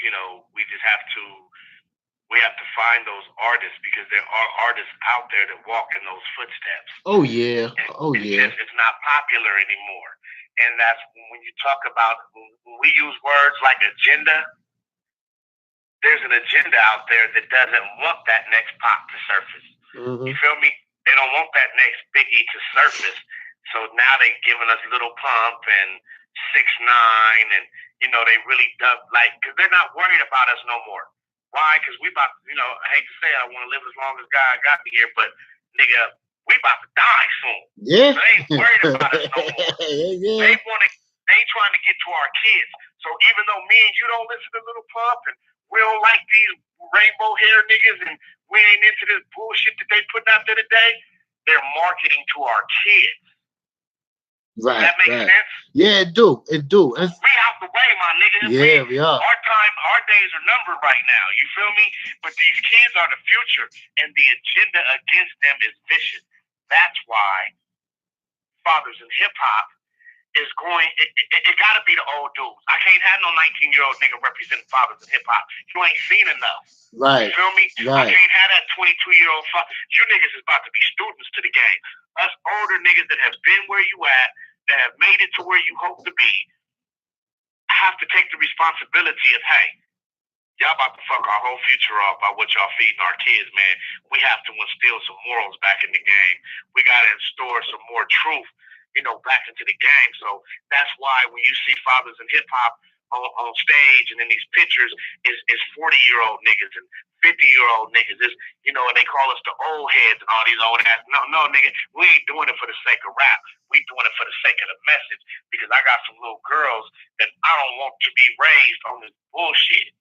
we just have to find those artists because there are artists out there that walk in those footsteps. Oh yeah. It's not popular anymore. And that's when you talk about, when we use words like agenda, there's an agenda out there that doesn't want that next Pac to surface. You feel me? They don't want that next Biggie to surface. So now they giving us Little Pump and 6ix9ine and, they really because they're not worried about us no more. Why? Because we about, I hate to say it, I want to live as long as God got me here, but nigga, we about to die soon. Yeah. So they ain't worried about us no more. Yeah. They trying to get to our kids. So even though me and you don't listen to Little Pump and we don't like these rainbow hair niggas and we ain't into this bullshit that they putting out there today, they're marketing to our kids. Right. Does that make sense? Yeah, it do. We out the way, my niggas. Yeah, we are. Our days are numbered right now. You feel me? But these kids are the future, and the agenda against them is vicious. That's why fathers in hip hop is going. It got to be the old dudes. I can't have no 19-year-old nigga representing fathers in hip hop. You ain't seen enough. Right. You feel me? Right. I can't have that 22-year-old father. You niggas is about to be students to the game. Us older niggas that have been where you at, that have made it to where you hope to be, have to take the responsibility of, hey, y'all about to fuck our whole future off by what y'all feeding our kids, man. We have to instill some morals back in the game. We got to instill some more truth, back into the game. So that's why when you see fathers in hip hop on stage and in these pictures is 40-year-old niggas and 50-year-old niggas. And they call us the old heads and all these old ass. No, nigga, we ain't doing it for the sake of rap. We doing it for the sake of the message because I got some little girls that I don't want to be raised on this bullshit.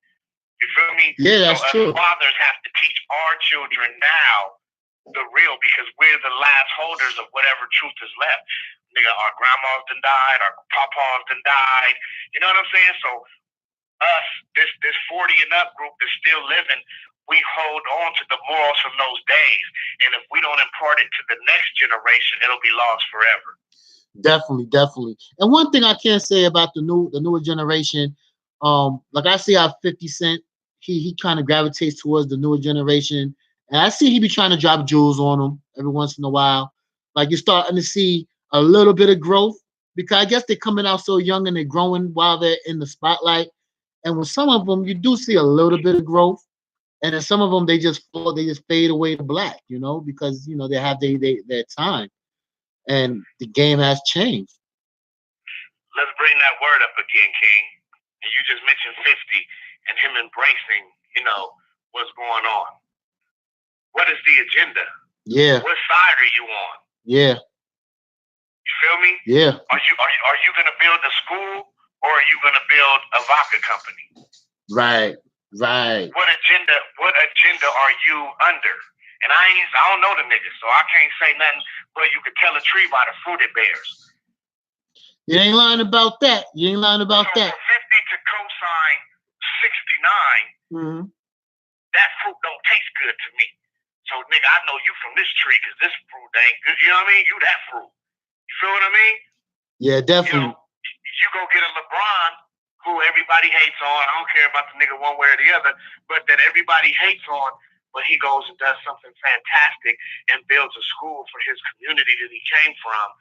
You feel me? Yeah, that's true. Fathers have to teach our children now the real because we're the last holders of whatever truth is left. Nigga, our grandmas done died, our papas done died. You know what I'm saying? So us, this 40 and up group that's still living, we hold on to the morals from those days. And if we don't impart it to the next generation, it'll be lost forever. Definitely. And one thing I can say about the newer generation, like I see how 50 Cent, he kind of gravitates towards the newer generation. And I see he be trying to drop jewels on them every once in a while. Like you're starting to see a little bit of growth because I guess they're coming out so young and they're growing while they're in the spotlight. And with some of them, you do see a little bit of growth. And then some of them, they just fade away to black, because, they have their time. And the game has changed. Let's bring that word up again, King. And you just mentioned 50 and him embracing, what's going on. What is the agenda? Yeah. What side are you on? Yeah. You feel me? Yeah. Are you gonna build a school or are you gonna build a vodka company? Right. What agenda are you under? And I don't know the niggas, so I can't say nothing, but you can tell a tree by the fruit it bears. You ain't lying about that. So for 50 to co-sign 69, that fruit don't taste good to me. So, nigga, I know you from this tree because this fruit ain't good. You know what I mean? You that fruit. You feel what I mean? Yeah, definitely. You go get a LeBron who everybody hates on. I don't care about the nigga one way or the other, but that everybody hates on, but he goes and does something fantastic and builds a school for his community that he came from.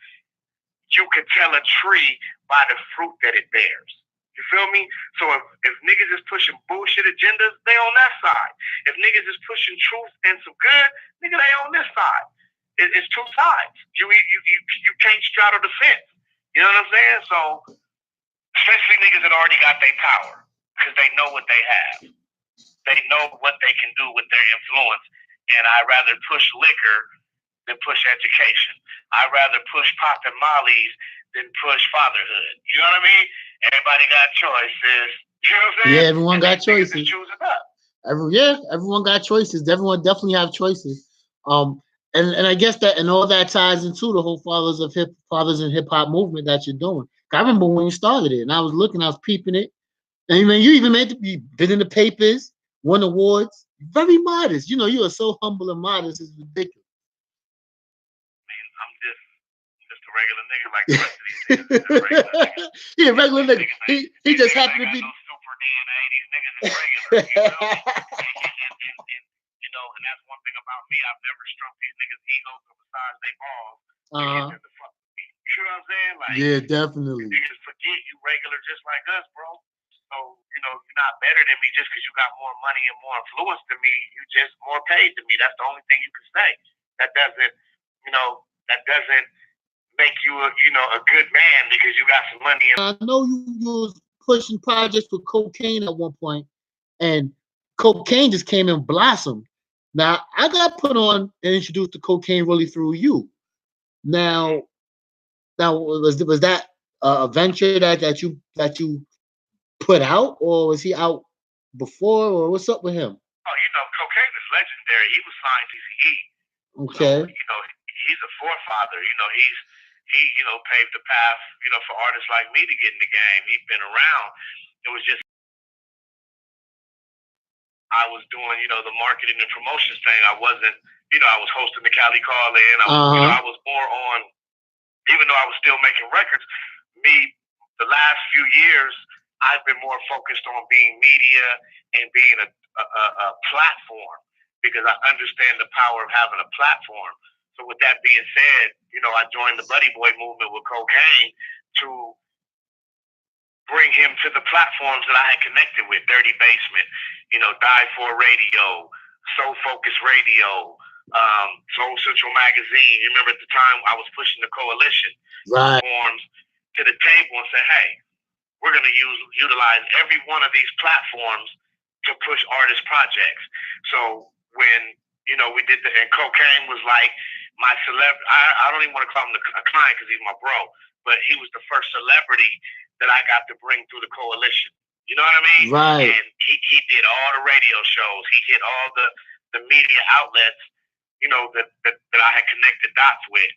You can tell a tree by the fruit that it bears. You feel me? So if niggas is pushing bullshit agendas, they on that side. If niggas is pushing truth and some good, nigga, they on this side. It's two sides. You can't straddle the fence. You know what I'm saying? So, especially niggas that already got their power because they know what they have. They know what they can do with their influence. And I'd rather push liquor than push education. I'd rather push pop and mollies than push fatherhood. You know what I mean? Everybody got choices. You know what I'm saying? Yeah, everyone got choices. Choosing up. Everyone got choices. Everyone definitely have choices. And I guess that and all that ties into the whole fathers in hip hop movement that you're doing. I remember when you started it, and I was peeping it. And you even you been in the papers, won awards. Very modest. You are so humble and modest. It's ridiculous. I'm just a regular nigga like the rest of these niggas. Yeah, regular nigga. He just happened to be. No super DNA. These niggas is regular. And that's one thing about me. I've never stroked these niggas' egos or besides they balls. You know what I'm saying? Like, yeah, definitely. Niggas forget you regular just like us, bro. So, you're not better than me just because you got more money and more influence than me. You just more paid than me. That's the only thing you can say. That doesn't make you a good man because you got some money. I know you was pushing projects with cocaine at one point, and cocaine just came and blossomed. Now I got put on and introduced to cocaine really through you. Now was that a venture that you put out, or was he out before, or what's up with him? Oh, cocaine is legendary. He was signed TCE. Okay. So, he's a forefather. He paved the path, for artists like me to get in the game. He's been around. It was just I was doing, the marketing and promotions thing. I wasn't, I was hosting the Cali Call In. I was more on, even though I was still making records, me, the last few years, I've been more focused on being media and being a platform because I understand the power of having a platform. So with that being said, I joined the Buddy Boy movement with Cocaine to bring him to the platforms that I had connected with, Dirty Basement, Die For Radio, Soul Focus Radio, Soul Central Magazine. You remember at the time I was pushing the coalition platforms to the table and said, hey, we're going to utilize every one of these platforms to push artist projects. So when, we did and Cocaine was like my celebrity. I don't even want to call him a client because he's my bro, but he was the first celebrity that I got to bring through the coalition. You know what I mean? Right. And he did all the radio shows. He hit all the media outlets, that I had connected dots with.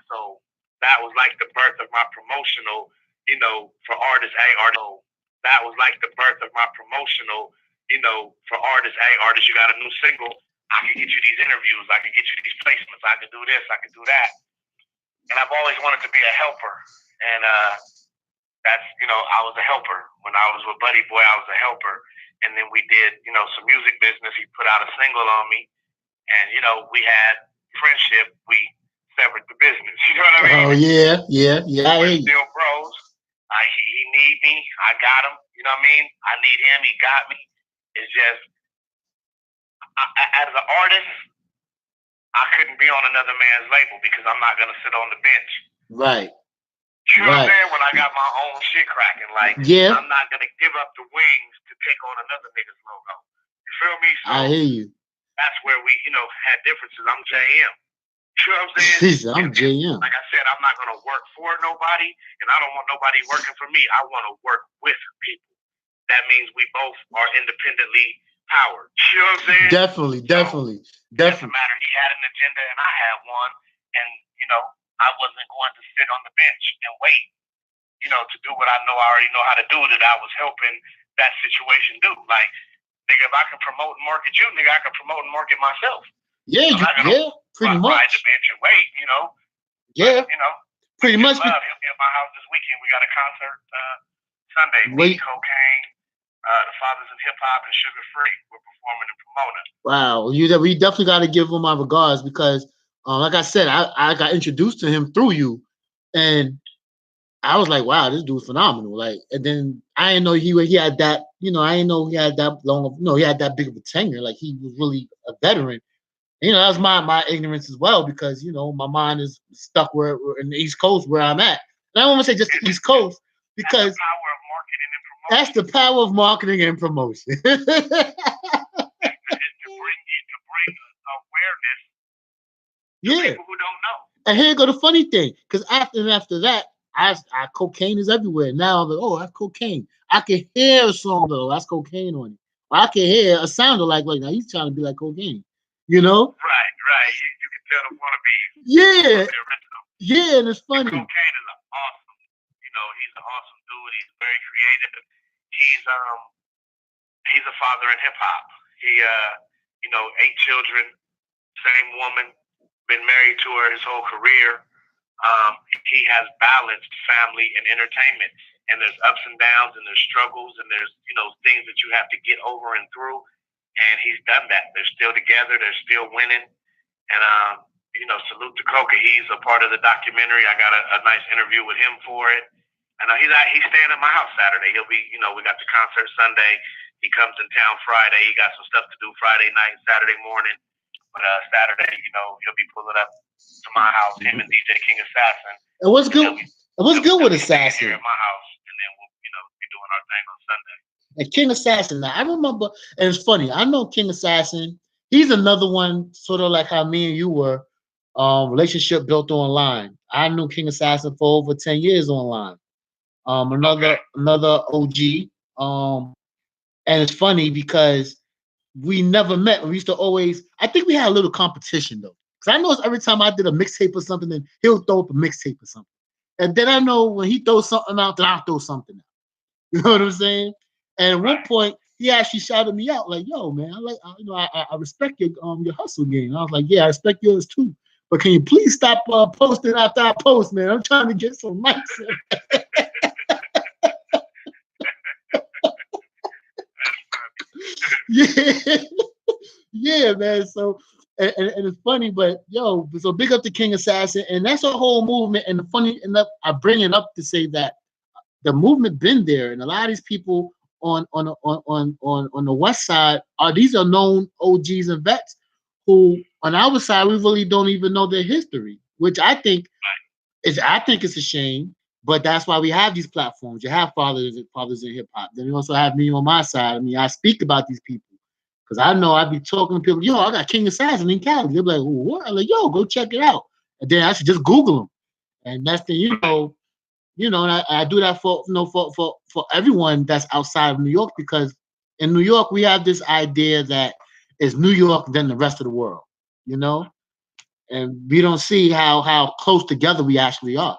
So that was like the birth of my promotional, for artists. That was like the birth of my promotional, for artists. Hey, artists, you got a new single. I can get you these interviews. I can get you these placements. I can do this. I can do that. And I've always wanted to be a helper. And that's, I was a helper. When I was with Buddy Boy, I was a helper. And then we did, some music business. He put out a single on me. And, we had friendship. We severed the business. You know what I mean? Oh, yeah. We're still bros. He need me. I got him. You know what I mean? I need him. He got me. It's just, as an artist, I couldn't be on another man's label because I'm not going to sit on the bench. Right. You know what I'm saying? When I got my own shit cracking, I'm not going to give up the wings to take on another nigga's logo. You feel me? So I hear you. That's where we, had differences. I'm JM. You know what I'm saying? I'm JM. Like I said, I'm not going to work for nobody, and I don't want nobody working for me. I want to work with people. That means we both are independently powered. You know what I'm saying? Definitely. Doesn't matter. He had an agenda, and I had one, and, I wasn't going to sit on the bench and wait, to do what I already know how to do, that I was helping that situation do. Like, nigga, if I can promote and market you, nigga, I can promote and market myself. Yeah, pretty much. Ride the bench and wait, Yeah, but, pretty much. He'll be at my house this weekend. We got a concert Sunday. Me, Cocaine, the Fathers of Hip Hop, and Sugar Free. We're performing in Pomona. Wow, we definitely got to give him my regards because, like I said, I got introduced to him through you, and I was like, wow, this dude's phenomenal. Like, and then I didn't know he had that. I didn't know he had that long. He had that big of a tenure. Like, he was really a veteran. That was my ignorance as well because my mind is stuck where in the East Coast where I'm at. And I don't want to say just the East Coast because that's the power of marketing and promotion. To bring awareness to people who don't know. And here go the funny thing, because after that, I cocaine is everywhere. Now I'm like, oh, that's cocaine. I can hear a song though, that's cocaine on it. Or I can hear a sound like now he's trying to be like cocaine. Right. You can tell the wannabes. Yeah, and it's funny. And Cocaine is awesome. He's an awesome dude. He's very creative. He's a father in hip hop. He 8 children, same woman, been married to her his whole career. He has balanced family and entertainment, and there's ups and downs, and there's struggles, and there's things that you have to get over and through. And he's done that. They're still together. They're still winning. And salute to Coca. He's a part of the documentary. I got a nice interview with him for it. And he's staying at my house Saturday. He'll be, we got the concert Sunday. He comes in town Friday. He got some stuff to do Friday night, Saturday morning. But Saturday, he'll be pulling up to my house. Him and DJ King Assassin. And what's good? What's good with Assassin? Here at my house, and then we'll, be doing our thing on Sunday. And King Assassin. Now I remember, and it's funny. I know King Assassin. He's another one, sort of like how me and you were. Relationship built online. I knew King Assassin for over 10 years online. Another OG. And it's funny because we never met. We used to always. I think we had a little competition though, because I know every time I did a mixtape or something, then he'll throw up a mixtape or something, and then I know when he throws something out, then I'll throw something out. You know what I'm saying? And at one point, he actually shouted me out like, "Yo, man, I respect your hustle game." And I was like, "Yeah, I respect yours too. But can you please stop posting after I post, man? I'm trying to get some likes." Yeah, yeah, man. So and it's funny, but yo, so big up to King Assassin, and that's a whole movement. And the funny enough, I bring it up to say that the movement been there, and a lot of these people on the west side these are known OGs and vets who on our side we really don't even know their history, which I think it's a shame. But that's why we have these platforms. You have fathers in hip hop. Then you also have me on my side. I mean, I speak about these people because I know I be talking to people. Yo, I got King Assassin in Cali. They're like, what? I'm like, yo, go check it out. And then I should just Google them. And that's the and I do that for for everyone that's outside of New York because in New York we have this idea that it's New York than the rest of the world, you know, and we don't see how close together we actually are.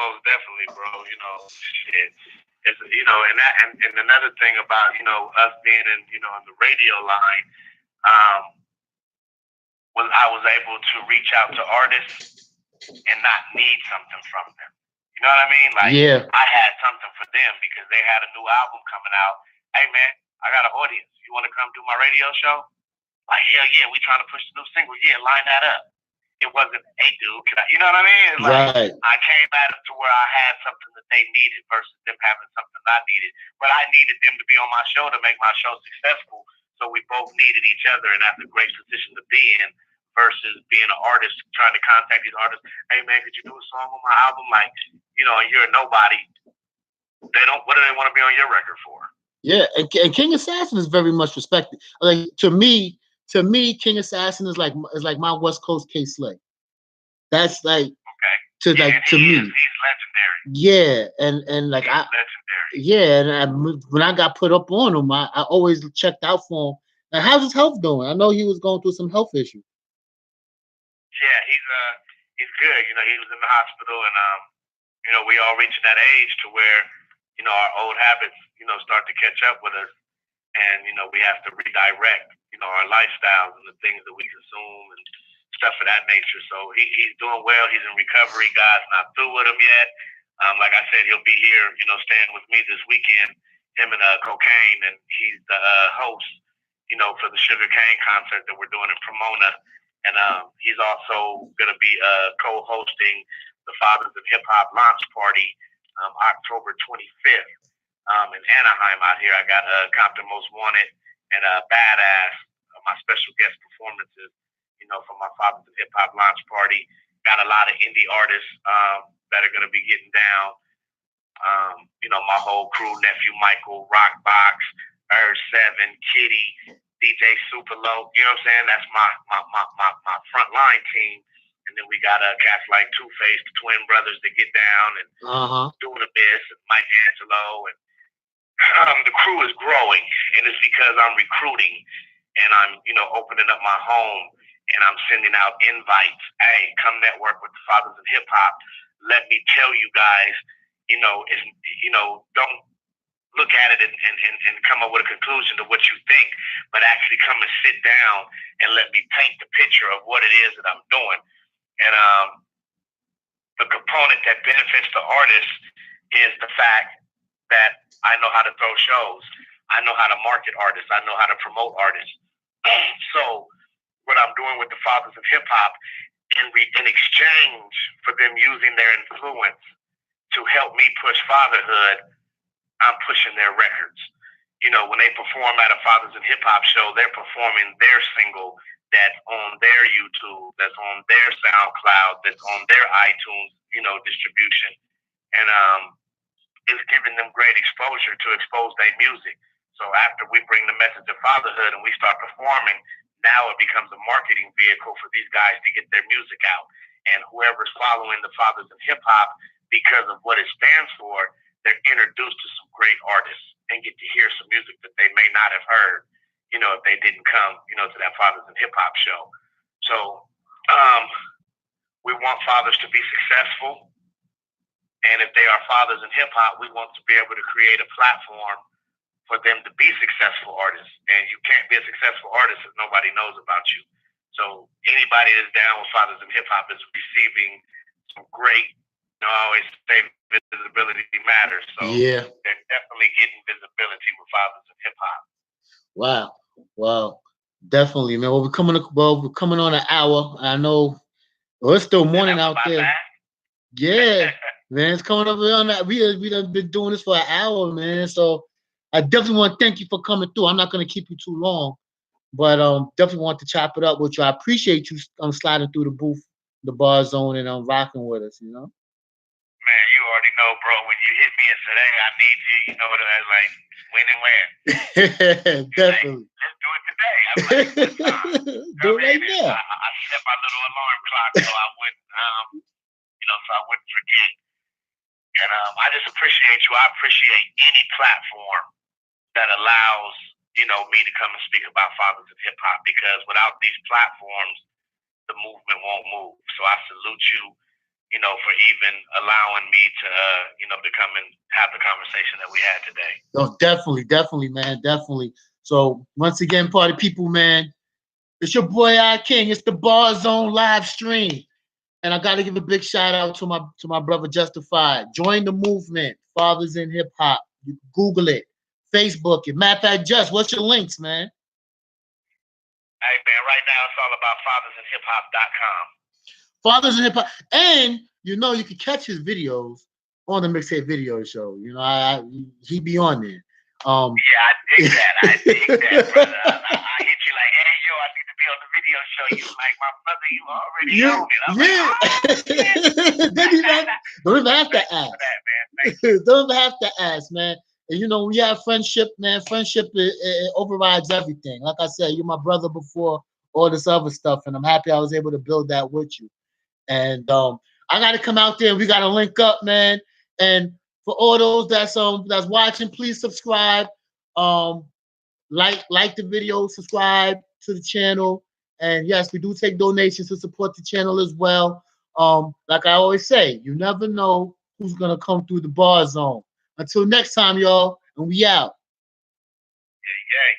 Most definitely, bro. Shit. And another thing about us being in the radio line, um, was I was able to reach out to artists and not need something from them. You know what I mean? Like, yeah, I had something for them because they had a new album coming out. Hey man, I got an audience. You want to come do my radio show? Like, hell yeah, we trying to push the new single. Yeah, line that up. It wasn't, hey dude, you know what I mean? Like, right. I came at it to where I had something that they needed versus them having something I needed. But I needed them to be on my show to make my show successful. So we both needed each other, and that's a great position to be in versus being an artist trying to contact these artists. Hey man, could you do a song on my album? Like, and you're a nobody. They don't. What do they want to be on your record for? Yeah, and King Assassin is very much respected. Like to me, King Assassin is like my West Coast K Slay. That's like okay. To yeah, like to me. He's legendary. Yeah, and like he's legendary. Yeah, and when I got put up on him, I always checked out for him. And how's his health doing? I know he was going through some health issues. Yeah, he's good. He was in the hospital, and we all reaching that age to where our old habits start to catch up with us, and we have to redirect our lifestyles and the things that we consume and stuff of that nature. So he's doing well. He's in recovery. God's not through with him yet. Like I said, he'll be here, staying with me this weekend. Him and Cocaine, and he's the host, for the Sugar Cane concert that we're doing in Pomona. And he's also going to be co-hosting the Fathers of Hip Hop launch party October 25th in Anaheim out here. I got Compton Most Wanted and Badass, my special guest performances, for my Fathers of Hip Hop launch party. Got a lot of indie artists that are going to be getting down. My whole crew, Nephew Michael, Rockbox, Urge 7, Kitty, DJ Super Low. You know what I'm saying? That's my front line team. And then we got cats like Two-Face, the twin brothers that get down and doing the best, and Mike Angelo. And the crew is growing, and it's because I'm recruiting and I'm, opening up my home and I'm sending out invites. Hey, come network with the Fathers of Hip Hop. Let me tell you guys, don't look at it and come up with a conclusion to what you think, but actually come and sit down and let me paint the picture of what it is that I'm doing. And the component that benefits the artist is the fact that I know how to throw shows. I know how to market artists. I know how to promote artists. So what I'm doing with the Fathers of Hip Hop in exchange for them using their influence to help me push fatherhood, I'm pushing their records. When they perform at a Fathers of Hip Hop show, they're performing their single that's on their YouTube, that's on their SoundCloud, that's on their iTunes, distribution. And it's giving them great exposure to expose their music. So after we bring the message of fatherhood and we start performing, now it becomes a marketing vehicle for these guys to get their music out. And whoever's following the Fathers of Hip Hop, because of what it stands for, they're introduced to some great artists and get to hear some music that they may not have heard, if they didn't come, to that Fathers of Hip Hop show. So we want fathers to be successful. And if they are fathers in hip hop, we want to be able to create a platform for them to be successful artists. And you can't be a successful artist if nobody knows about you. So anybody that's down with Fathers in Hip Hop is receiving some great, I always say visibility matters. So yeah, they're definitely getting visibility with Fathers of Hip Hop. wow, wow, definitely, man. Well, we're coming on an hour. I know. Well, it's still morning out there. Yeah, man, it's coming up on that. We done been doing this for an hour, man. So I definitely want to thank you for coming through. I'm not gonna keep you too long, but definitely want to chop it up with you. I appreciate you sliding through the booth, the bar zone, and rocking with us. You know. Man, you already know, bro. When you hit me and said, "Hey, I need you," you know what I was like, when and where. Definitely. Like, let's do it today. I'm like, what time? Do it right now. I set my little alarm clock so I wouldn't, so I wouldn't forget. And I just appreciate you. I appreciate any platform that allows, me to come and speak about Fathers of Hip Hop, because without these platforms, the movement won't move. So I salute you, for even allowing me to, to come and have the conversation that we had today. No, definitely, man, definitely. So once again, party people, man, it's your boy I King. It's the Bar Zone live stream. And I got to give a big shout out to my brother Justified. Join the movement, Fathers in Hip Hop. You Google it, Facebook it. Matter of fact, Just, what's your links, man? Hey, man, right now it's all about fathersinhiphop.com. Fathers in Hip Hop. And, you can catch his videos on the Mixtape Video Show. He be on there. Yeah, I dig that. Brother. I hit you like, hey, yo, I need to be on the video show. You like, my brother, you already own it. I'm like, don't even have to ask. Don't have to ask, man. And we have friendship, man. Friendship it overrides everything. Like I said, you're my brother before all this other stuff, and I'm happy I was able to build that with you. And I got to come out there and we got to link up, man. And for all those that's watching, please subscribe. Like the video, subscribe to the channel. And yes, we do take donations to support the channel as well. Like I always say, you never know who's gonna come through the Bar Zone. Until next time, y'all, and we out. Yeah.